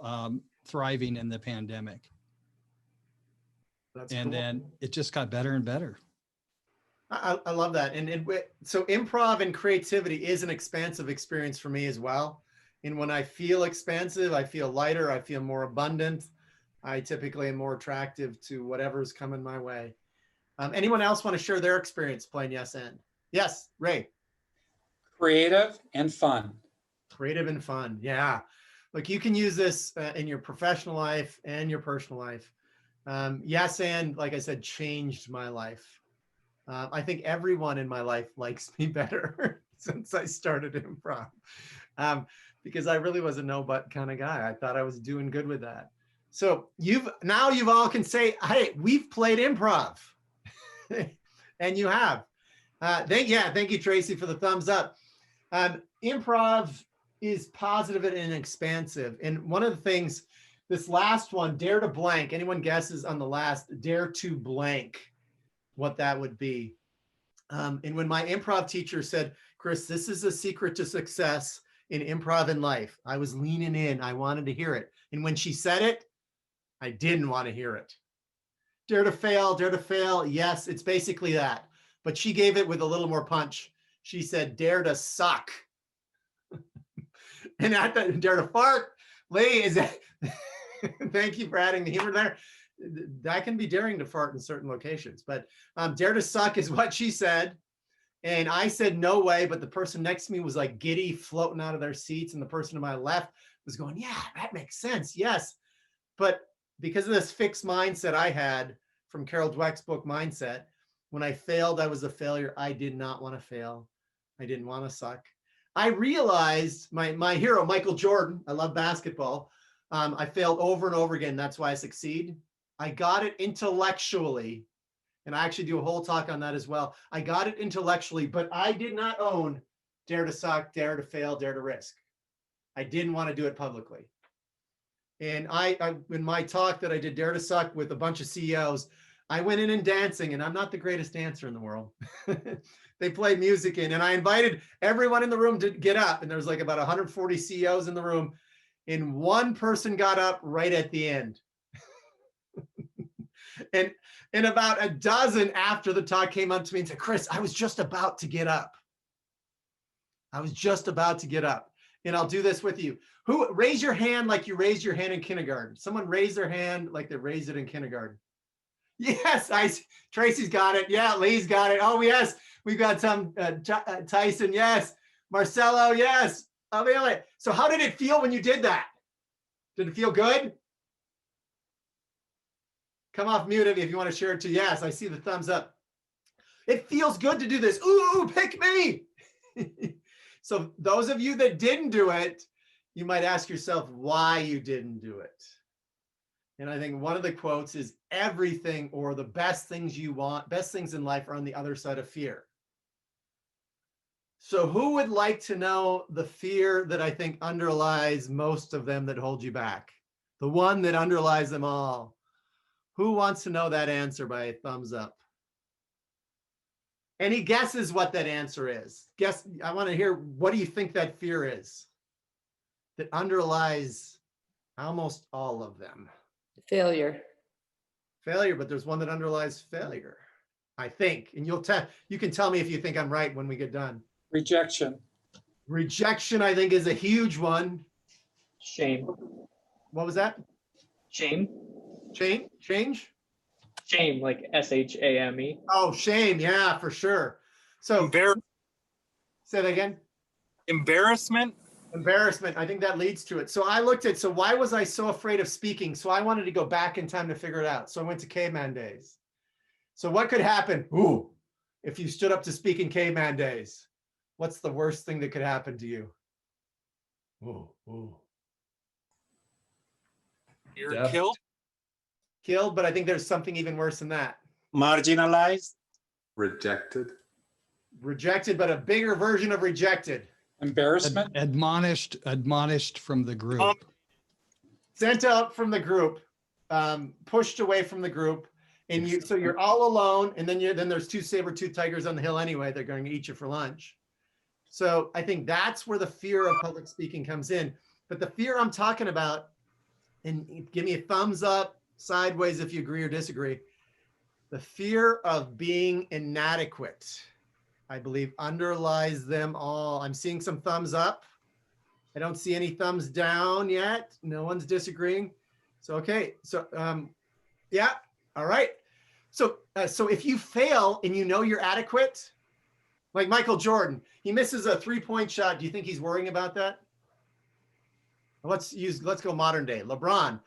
thriving in the pandemic. That's and cool. Then it just got better and better. I love that. And so improv and creativity is an expansive experience for me as well. And when I feel expansive, I feel lighter, I feel more abundant. I typically am more attractive to whatever's coming my way. Anyone else want to share their experience playing yes and? Yes, Ray. Creative and fun. Creative and fun. Yeah. Look, you can use this in your professional life and your personal life. Yes and, like I said, changed my life. I think everyone in my life likes me better since I started improv, because I really was a no but kind of guy. I thought I was doing good with that. So you've all can say, hey, we've played improv. And you have. Thank you, Tracy, for the thumbs up. Improv is positive and expansive. And one of the things, this last one, dare to blank, anyone guesses on the last, dare to blank, what that would be. And when my improv teacher said, Chris, this is a secret to success in improv in life, I was leaning in, I wanted to hear it. And when she said it, I didn't want to hear it. Dare to fail. Yes, it's basically that. But she gave it with a little more punch. She said, dare to suck. And I thought, dare to fart. Lee, is that, thank you for adding the humor there. That can be daring to fart in certain locations, but dare to suck is what she said. And I said, no way. But the person next to me was like giddy, floating out of their seats. And the person to my left was going, yeah, that makes sense. Yes. But because of this fixed mindset I had from Carol Dweck's book, Mindset, when I failed, I was a failure. I did not want to fail. I didn't want to suck. I realized my hero, Michael Jordan, I love basketball. I failed over and over again. That's why I succeed. I got it intellectually. And I actually do a whole talk on that as well. I got it intellectually, but I did not own dare to suck, dare to fail, dare to risk. I didn't want to do it publicly. And I in my talk that I did dare to suck with a bunch of CEOs, I went in and dancing, and I'm not the greatest dancer in the world. They played music in, and I invited everyone in the room to get up. And there was like about 140 CEOs in the room. And one person got up right at the end. And about a dozen after the talk came up to me and said, Chris, I was just about to get up. I was just about to get up. And I'll do this with you. Who raise your hand like you raised your hand in kindergarten? Someone raise their hand like they raised it in kindergarten. Yes, Tracy's got it. Yeah, Lee's got it. Oh, yes, we've got some Tyson. Yes, Marcelo. Yes, Amelia. So how did it feel when you did that? Did it feel good? Come off mute if you want to share it too. Yes, I see the thumbs up. It feels good to do this. Ooh, pick me. So those of you that didn't do it, you might ask yourself why you didn't do it. And I think one of the quotes is everything or the best things you want, best things in life are on the other side of fear. So who would like to know the fear that I think underlies most of them that hold you back? The one that underlies them all. Who wants to know that answer by a thumbs up? Any guesses what that answer is? Guess, I want to hear, what do you think that fear is that underlies almost all of them? Failure. Failure, but there's one that underlies failure, I think. And you can tell me if you think I'm right when we get done. Rejection. Rejection, I think, is a huge one. Shame. What was that? Shame. Change? Shame, like SHAME. Oh, shame. Yeah, for sure. So say that again. Embarrassment. Embarrassment. I think that leads to it. So I looked at, so why was I so afraid of speaking? So I wanted to go back in time to figure it out. So I went to caveman days. So what could happen? Ooh, if you stood up to speak in caveman days, what's the worst thing that could happen to you? Ooh. You're killed. Killed, but I think there's something even worse than that. Marginalized. Rejected. Rejected, but a bigger version of rejected. Embarrassment. Admonished from the group. Sent out from the group, pushed away from the group, and so you're all alone, and then there's two saber-toothed tigers on the hill anyway. They're going to eat you for lunch. So I think that's where the fear of public speaking comes in. But the fear I'm talking about, and give me a thumbs up, sideways if you agree or disagree. The fear of being inadequate, I believe, underlies them all. I'm seeing some thumbs up. I don't see any thumbs down yet. No one's disagreeing. So, okay. So, yeah. All right. So if you fail and you know you're adequate, like Michael Jordan, he misses a 3-point shot. Do you think he's worrying about that? Let's go modern day. LeBron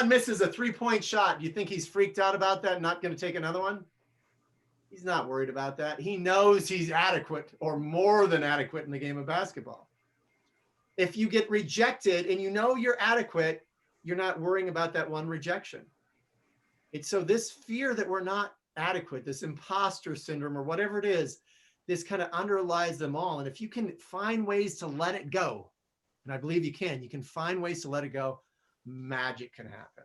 misses a 3-point shot. Do you think he's freaked out about that? Not going to take another one? He's not worried about that. He knows he's adequate or more than adequate in the game of basketball. If you get rejected and you know you're adequate, you're not worrying about that one rejection. It's so this fear that we're not adequate, this imposter syndrome or whatever it is, this kind of underlies them all. And if you can find ways to let it go, and I believe you can find ways to let it go, magic can happen.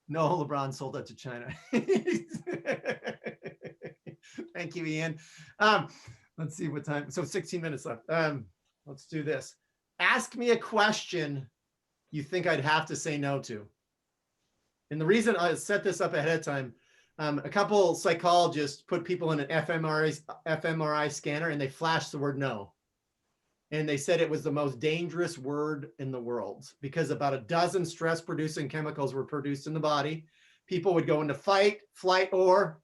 No, LeBron sold that to China. Thank you, Ian. Let's see what time. So 16 minutes left. Let's do this. Ask me a question you think I'd have to say no to. And the reason I set this up ahead of time, a couple psychologists put people in an fMRI scanner and they flashed the word no. And they said it was the most dangerous word in the world because about a dozen stress-producing chemicals were produced in the body. People would go into fight, flight, or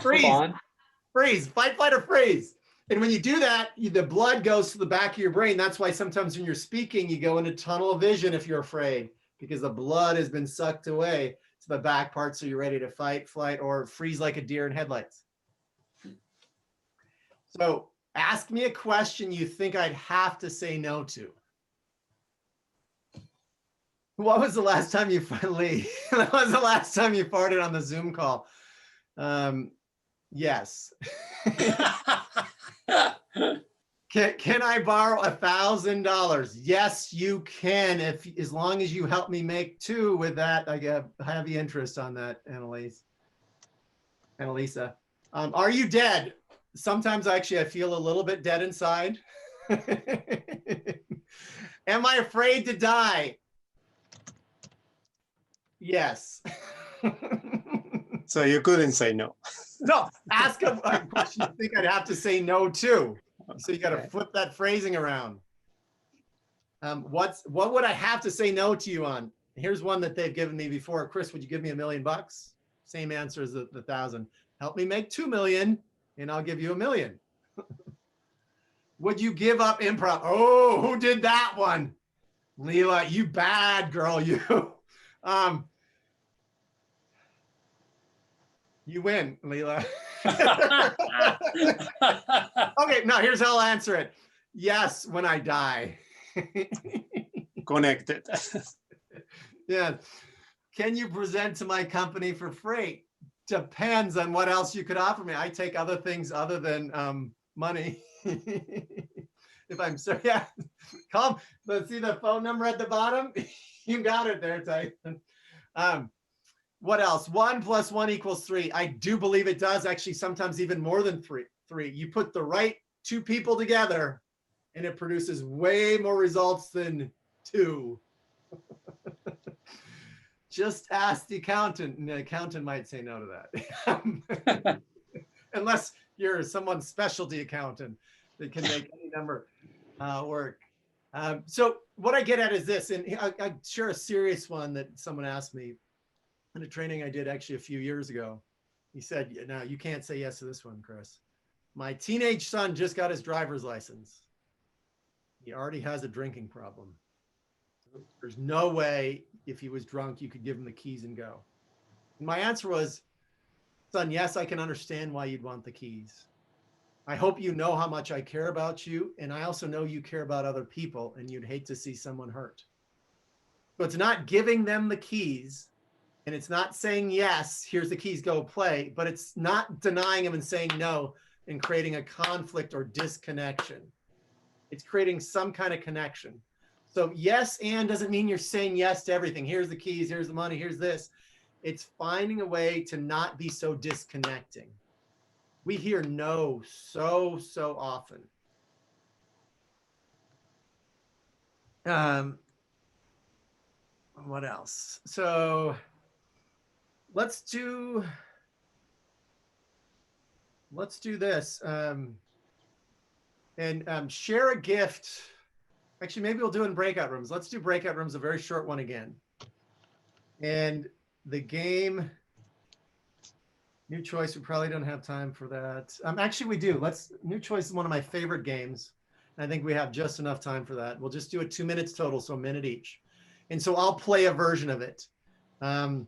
freeze, fight, flight, or freeze. And when you do that, the blood goes to the back of your brain. That's why sometimes when you're speaking, you go into tunnel vision if you're afraid, because the blood has been sucked away to the back part, so you're ready to fight, flight, or freeze like a deer in headlights. So ask me a question you think I'd have to say no to. What was the last time you finally, when was the last time you farted on the Zoom call? Yes. Can I borrow $1,000? Yes, you can. As long as you help me make 2 with that, I get heavy interest on that, Annalisa. Are you dead? Sometimes actually I feel a little bit dead inside. Am I afraid to die? Yes. So you couldn't say no. No, ask a question you think I'd have to say no to. So you got to flip that phrasing around. What would I have to say no to you on? Here's one that they've given me before. Chris, would you give me $1 million? Same answer as the 1,000. Help me make 2 million and I'll give you $1 million. Would you give up improv? Oh, who did that one? Leela, you bad girl, you. You win, Leela. Okay, now here's how I'll answer it. Yes, when I die. Connected. Yeah. Can you present to my company for free? Depends on what else you could offer me. I take other things other than money. If I'm sorry, yeah. Call. Let's see the phone number at the bottom. You got it there, Tyson. What else? 1 + 1 = 3. I do believe it does. Actually, sometimes even more than three. You put the right 2 people together and it produces way more results than 2. Just ask the accountant, and the accountant might say no to that. Unless you're someone's specialty accountant that can make any number work. So what I get at is this, and I share a serious one that someone asked me in a training I did actually a few years ago. He said, "No, you can't say yes to this one, Chris. My teenage son just got his driver's license. He already has a drinking problem. There's no way if he was drunk, you could give him the keys and go." And my answer was, "Son, yes, I can understand why you'd want the keys. I hope you know how much I care about you. And I also know you care about other people and you'd hate to see someone hurt. So it's not giving them the keys and it's not saying, yes, here's the keys, go play, but it's not denying them and saying no and creating a conflict or disconnection. It's creating some kind of connection. So yes, and doesn't mean you're saying yes to everything. Here's the keys, here's the money, here's this. It's finding a way to not be so disconnecting. We hear no so often. What else? So let's do this. Share a gift. Actually, maybe we'll do it in breakout rooms. Let's do breakout rooms, a very short one again. And the game, new choice, we probably don't have time for that. Actually, we do. New choice is one of my favorite games. I think we have just enough time for that. We'll just do it 2 minutes total, so a minute each. And so I'll play a version of it. I'll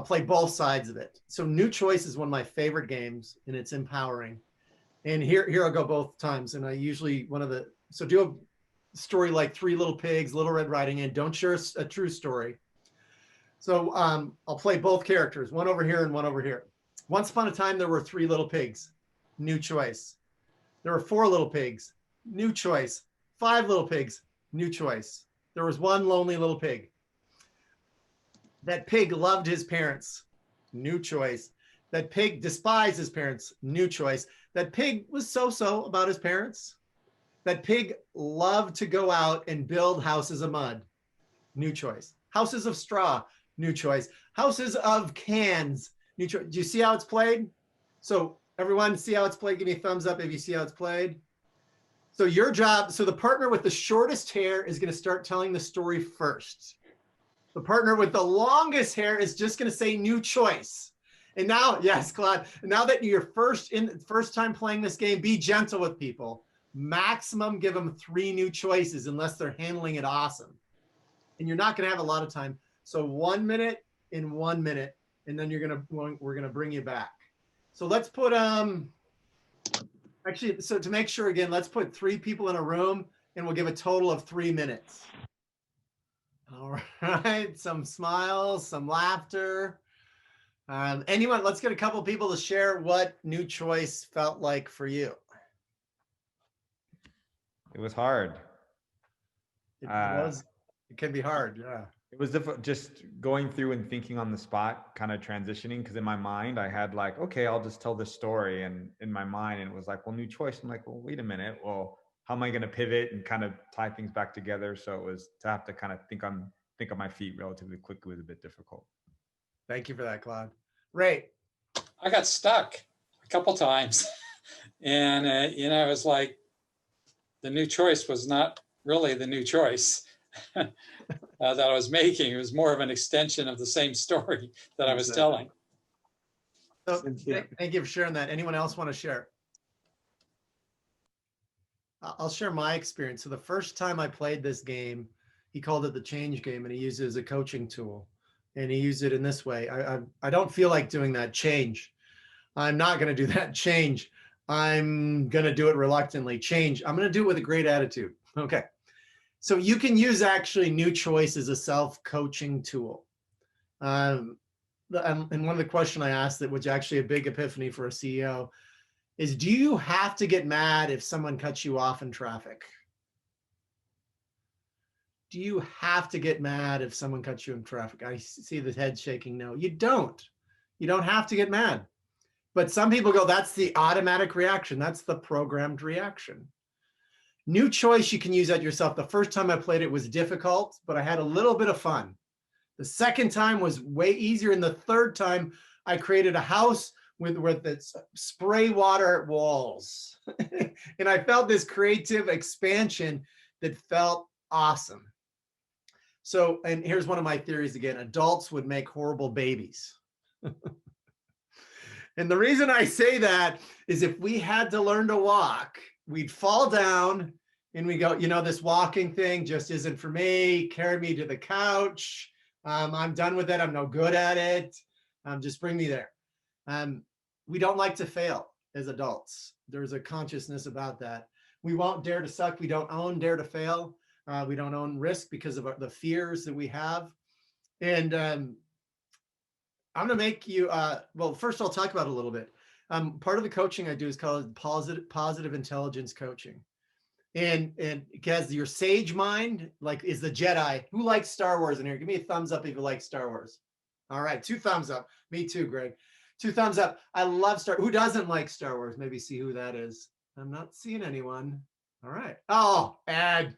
play both sides of it. So new choice is one of my favorite games, and it's empowering. And here I'll go both times. And I usually, so do a story like Three Little Pigs, Little Red Riding Hood. Don't share a true story. So I'll play both characters, one over here and one over here. Once upon a time, there were 3 little pigs, new choice. There were 4 little pigs, new choice. 5 little pigs, new choice. There was 1 lonely little pig. That pig loved his parents, new choice. That pig despised his parents, new choice. That pig was so-so about his parents. That pig loved to go out and build houses of mud, new choice. Houses of straw, new choice. Houses of cans, new choice. Do you see how it's played? So everyone see how it's played? Give me a thumbs up if you see how it's played. So your job, so the partner with the shortest hair is going to start telling the story first. The partner with the longest hair is just going to say new choice. And now, yes, Claude, now that you're first time playing this game, be gentle with people. Maximum give them 3 new choices unless they're handling it awesome. And you're not going to have a lot of time. So 1 minute in 1 minute, and then we're going to bring you back. So let's put, actually, so to make sure again, let's put 3 people in a room and we'll give a total of 3 minutes. All right, some smiles, some laughter. Anyone, let's get a couple people to share what new choice felt like for you. It was hard. It can be hard, yeah. It was difficult just going through and thinking on the spot, kind of transitioning, because in my mind I had like, okay, I'll just tell this story, and in my mind, and it was like, well, new choice. I'm like, well, wait a minute. Well, how am I going to pivot and kind of tie things back together? So it was to have to kind of think on my feet relatively quickly was a bit difficult. Thank you for that, Claude. Ray. I got stuck a couple times, and it was like the new choice was not really the new choice that I was making. It was more of an extension of the same story that I was telling. So, thank you for sharing that. Anyone else want to share? I'll share my experience. So the first time I played this game, he called it the change game, and he used it as a coaching tool. And he used it in this way. I don't feel like doing that. Change. I'm not going to do that. Change. I'm going to do it reluctantly. Change. I'm going to do it with a great attitude. Okay. So you can use actually new choice as a self-coaching tool. And one of the questions I asked that was actually a big epiphany for a CEO is, do you have to get mad if someone cuts you off in traffic? Do you have to get mad if someone cuts you in traffic? I see the head shaking. No, you don't. You don't have to get mad. But some people go, that's the automatic reaction. That's the programmed reaction. New choice, you can use that yourself. The first time I played it was difficult, but I had a little bit of fun. The second time was way easier. And the third time I created a house with its spray water walls. And I felt this creative expansion that felt awesome. So, and here's one of my theories again, adults would make horrible babies. And the reason I say that is if we had to learn to walk, we'd fall down and we go, you know, this walking thing just isn't for me. Carry me to the couch. I'm done with it. I'm no good at it. Just bring me there. We don't like to fail as adults. There's a consciousness about that. We won't dare to suck. We don't own dare to fail. We don't own risk because of the fears that we have. And I'm going to make you, well, first I'll talk about it a little bit. Part of the coaching I do is called positive intelligence coaching. And because your sage mind, like, is the Jedi. Who likes Star Wars in here? Give me a thumbs up if you like Star Wars. All right, 2 thumbs up. Me too, Greg. 2 thumbs up. I love Who doesn't like Star Wars? Maybe see who that is. I'm not seeing anyone. All right. Oh, Ed.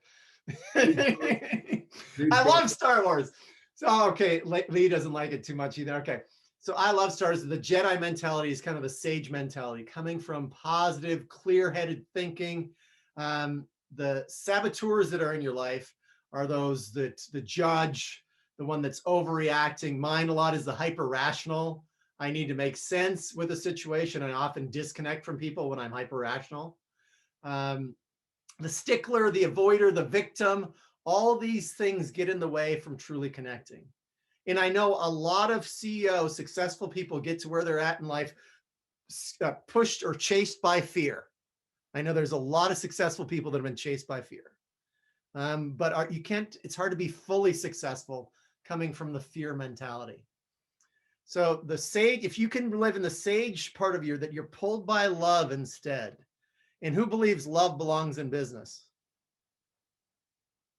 I love Star Wars. So, okay, Lee doesn't like it too much either. Okay. So I love Star Wars. The Jedi mentality is kind of a sage mentality coming from positive, clear-headed thinking. The saboteurs that are in your life are those that the judge, the one that's overreacting. Mine a lot is the hyper-rational. I need to make sense with a situation. I often disconnect from people when I'm hyper-rational. The stickler, the avoider, the victim, all these things get in the way from truly connecting. And I know a lot of CEOs, successful people, get to where they're at in life pushed or chased by fear. I know there's a lot of successful people that have been chased by fear. But you can't, it's hard to be fully successful coming from the fear mentality. So the sage, if you can live in the sage part of you, that you're pulled by love instead. And who believes love belongs in business?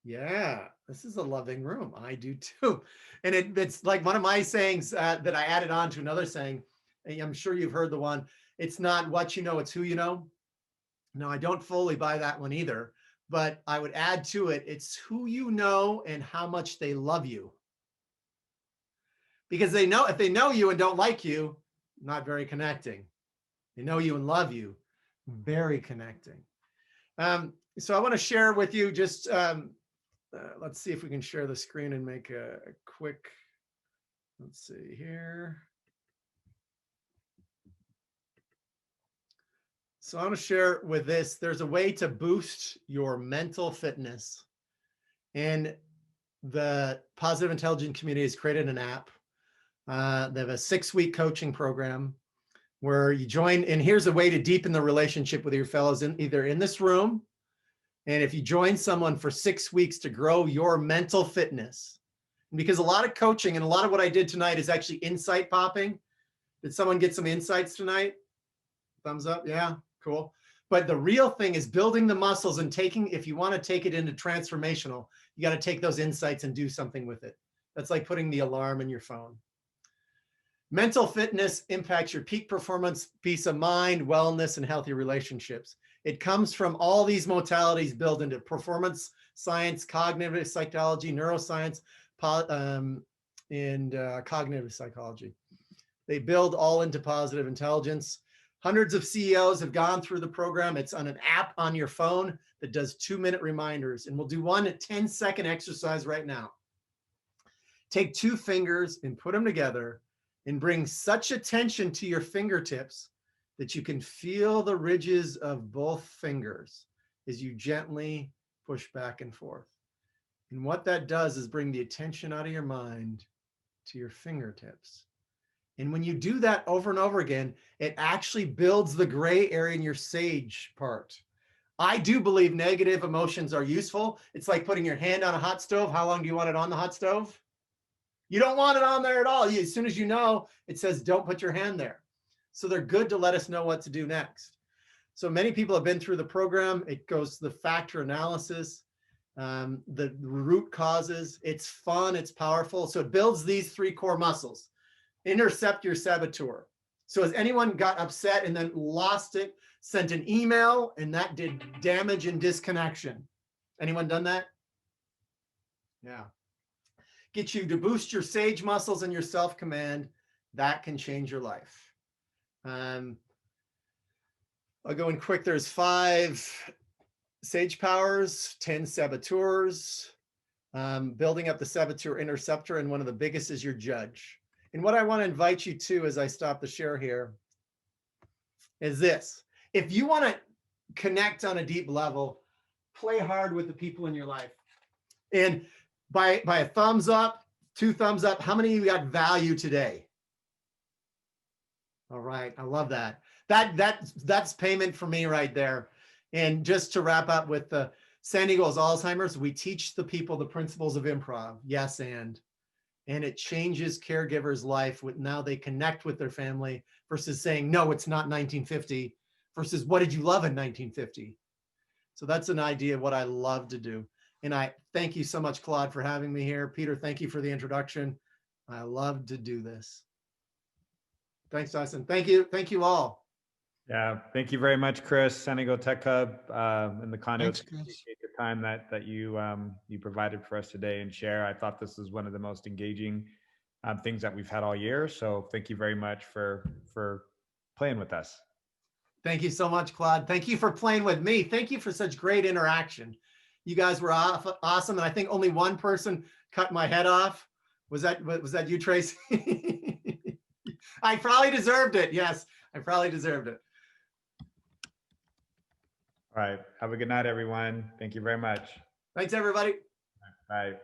Yeah, this is a loving room. I do too. And it's like one of my sayings that I added on to another saying. I'm sure you've heard the one, it's not what you know, it's who you know. No, I don't fully buy that one either, but I would add to it, it's who you know and how much they love you. Because they know, if they know you and don't like you, not very connecting. They know you and love you, very connecting. So I want to share with you just, let's see if we can share the screen and make a quick, let's see here. So I want to share with this, there's a way to boost your mental fitness. And the Positive Intelligence community has created an app. They have a 6-week coaching program where you join, and here's a way to deepen the relationship with your fellows either in this room. And if you join someone for 6 weeks to grow your mental fitness, because a lot of coaching and a lot of what I did tonight is actually insight popping. Did someone get some insights tonight? Thumbs up. Yeah, cool. But the real thing is building the muscles and taking, if you want to take it into transformational, you got to take those insights and do something with it. That's like putting the alarm in your phone. Mental fitness impacts your peak performance, peace of mind, wellness, and healthy relationships. It comes from all these modalities built into performance science, cognitive psychology, neuroscience, and cognitive psychology. They build all into positive intelligence. Hundreds of CEOs have gone through the program. It's on an app on your phone that does 2-minute reminders. And we'll do one 10-second exercise right now. Take 2 fingers and put them together and bring such attention to your fingertips that you can feel the ridges of both fingers as you gently push back and forth. And what that does is bring the attention out of your mind to your fingertips. And when you do that over and over again, it actually builds the gray area in your sage part. I do believe negative emotions are useful. It's like putting your hand on a hot stove. How long do you want it on the hot stove? You don't want it on there at all. As soon as you know, it says, don't put your hand there. So they're good to let us know what to do next. So many people have been through the program. It goes to the factor analysis, the root causes. It's fun. It's powerful. So it builds these 3 core muscles. Intercept your saboteur. So has anyone got upset and then lost it, sent an email, and that did damage and disconnection? Anyone done that? Yeah. Get you to boost your sage muscles and your self-command. That can change your life. I'll go in quick. There's 5 Sage Powers, 10 Saboteurs, building up the Saboteur Interceptor, and one of the biggest is your Judge. And what I want to invite you to as I stop the share here is this. If you want to connect on a deep level, play hard with the people in your life. And by a thumbs up, 2 thumbs up, how many of you got value today? All right, I love that. That's payment for me right there. And just to wrap up with the San Diego's Alzheimer's, we teach the people the principles of improv. Yes, and it changes caregivers' life with now they connect with their family versus saying, no, it's not 1950 versus what did you love in 1950? So that's an idea of what I love to do. And I thank you so much, Claude, for having me here. Peter, thank you for the introduction. I love to do this. Thanks, Dyson. Thank you. Thank you all. Yeah, thank you very much, Chris, San Diego Tech Hub, and the Conduits. Thanks, Chris. Appreciate the time that you provided for us today and share. I thought this was one of the most engaging things that we've had all year. So thank you very much for playing with us. Thank you so much, Claude. Thank you for playing with me. Thank you for such great interaction. You guys were awesome, and I think only one person cut my head off. Was that you, Tracy? I probably deserved it. Yes, I probably deserved it. All right. Have a good night, everyone. Thank you very much. Thanks, everybody. Bye.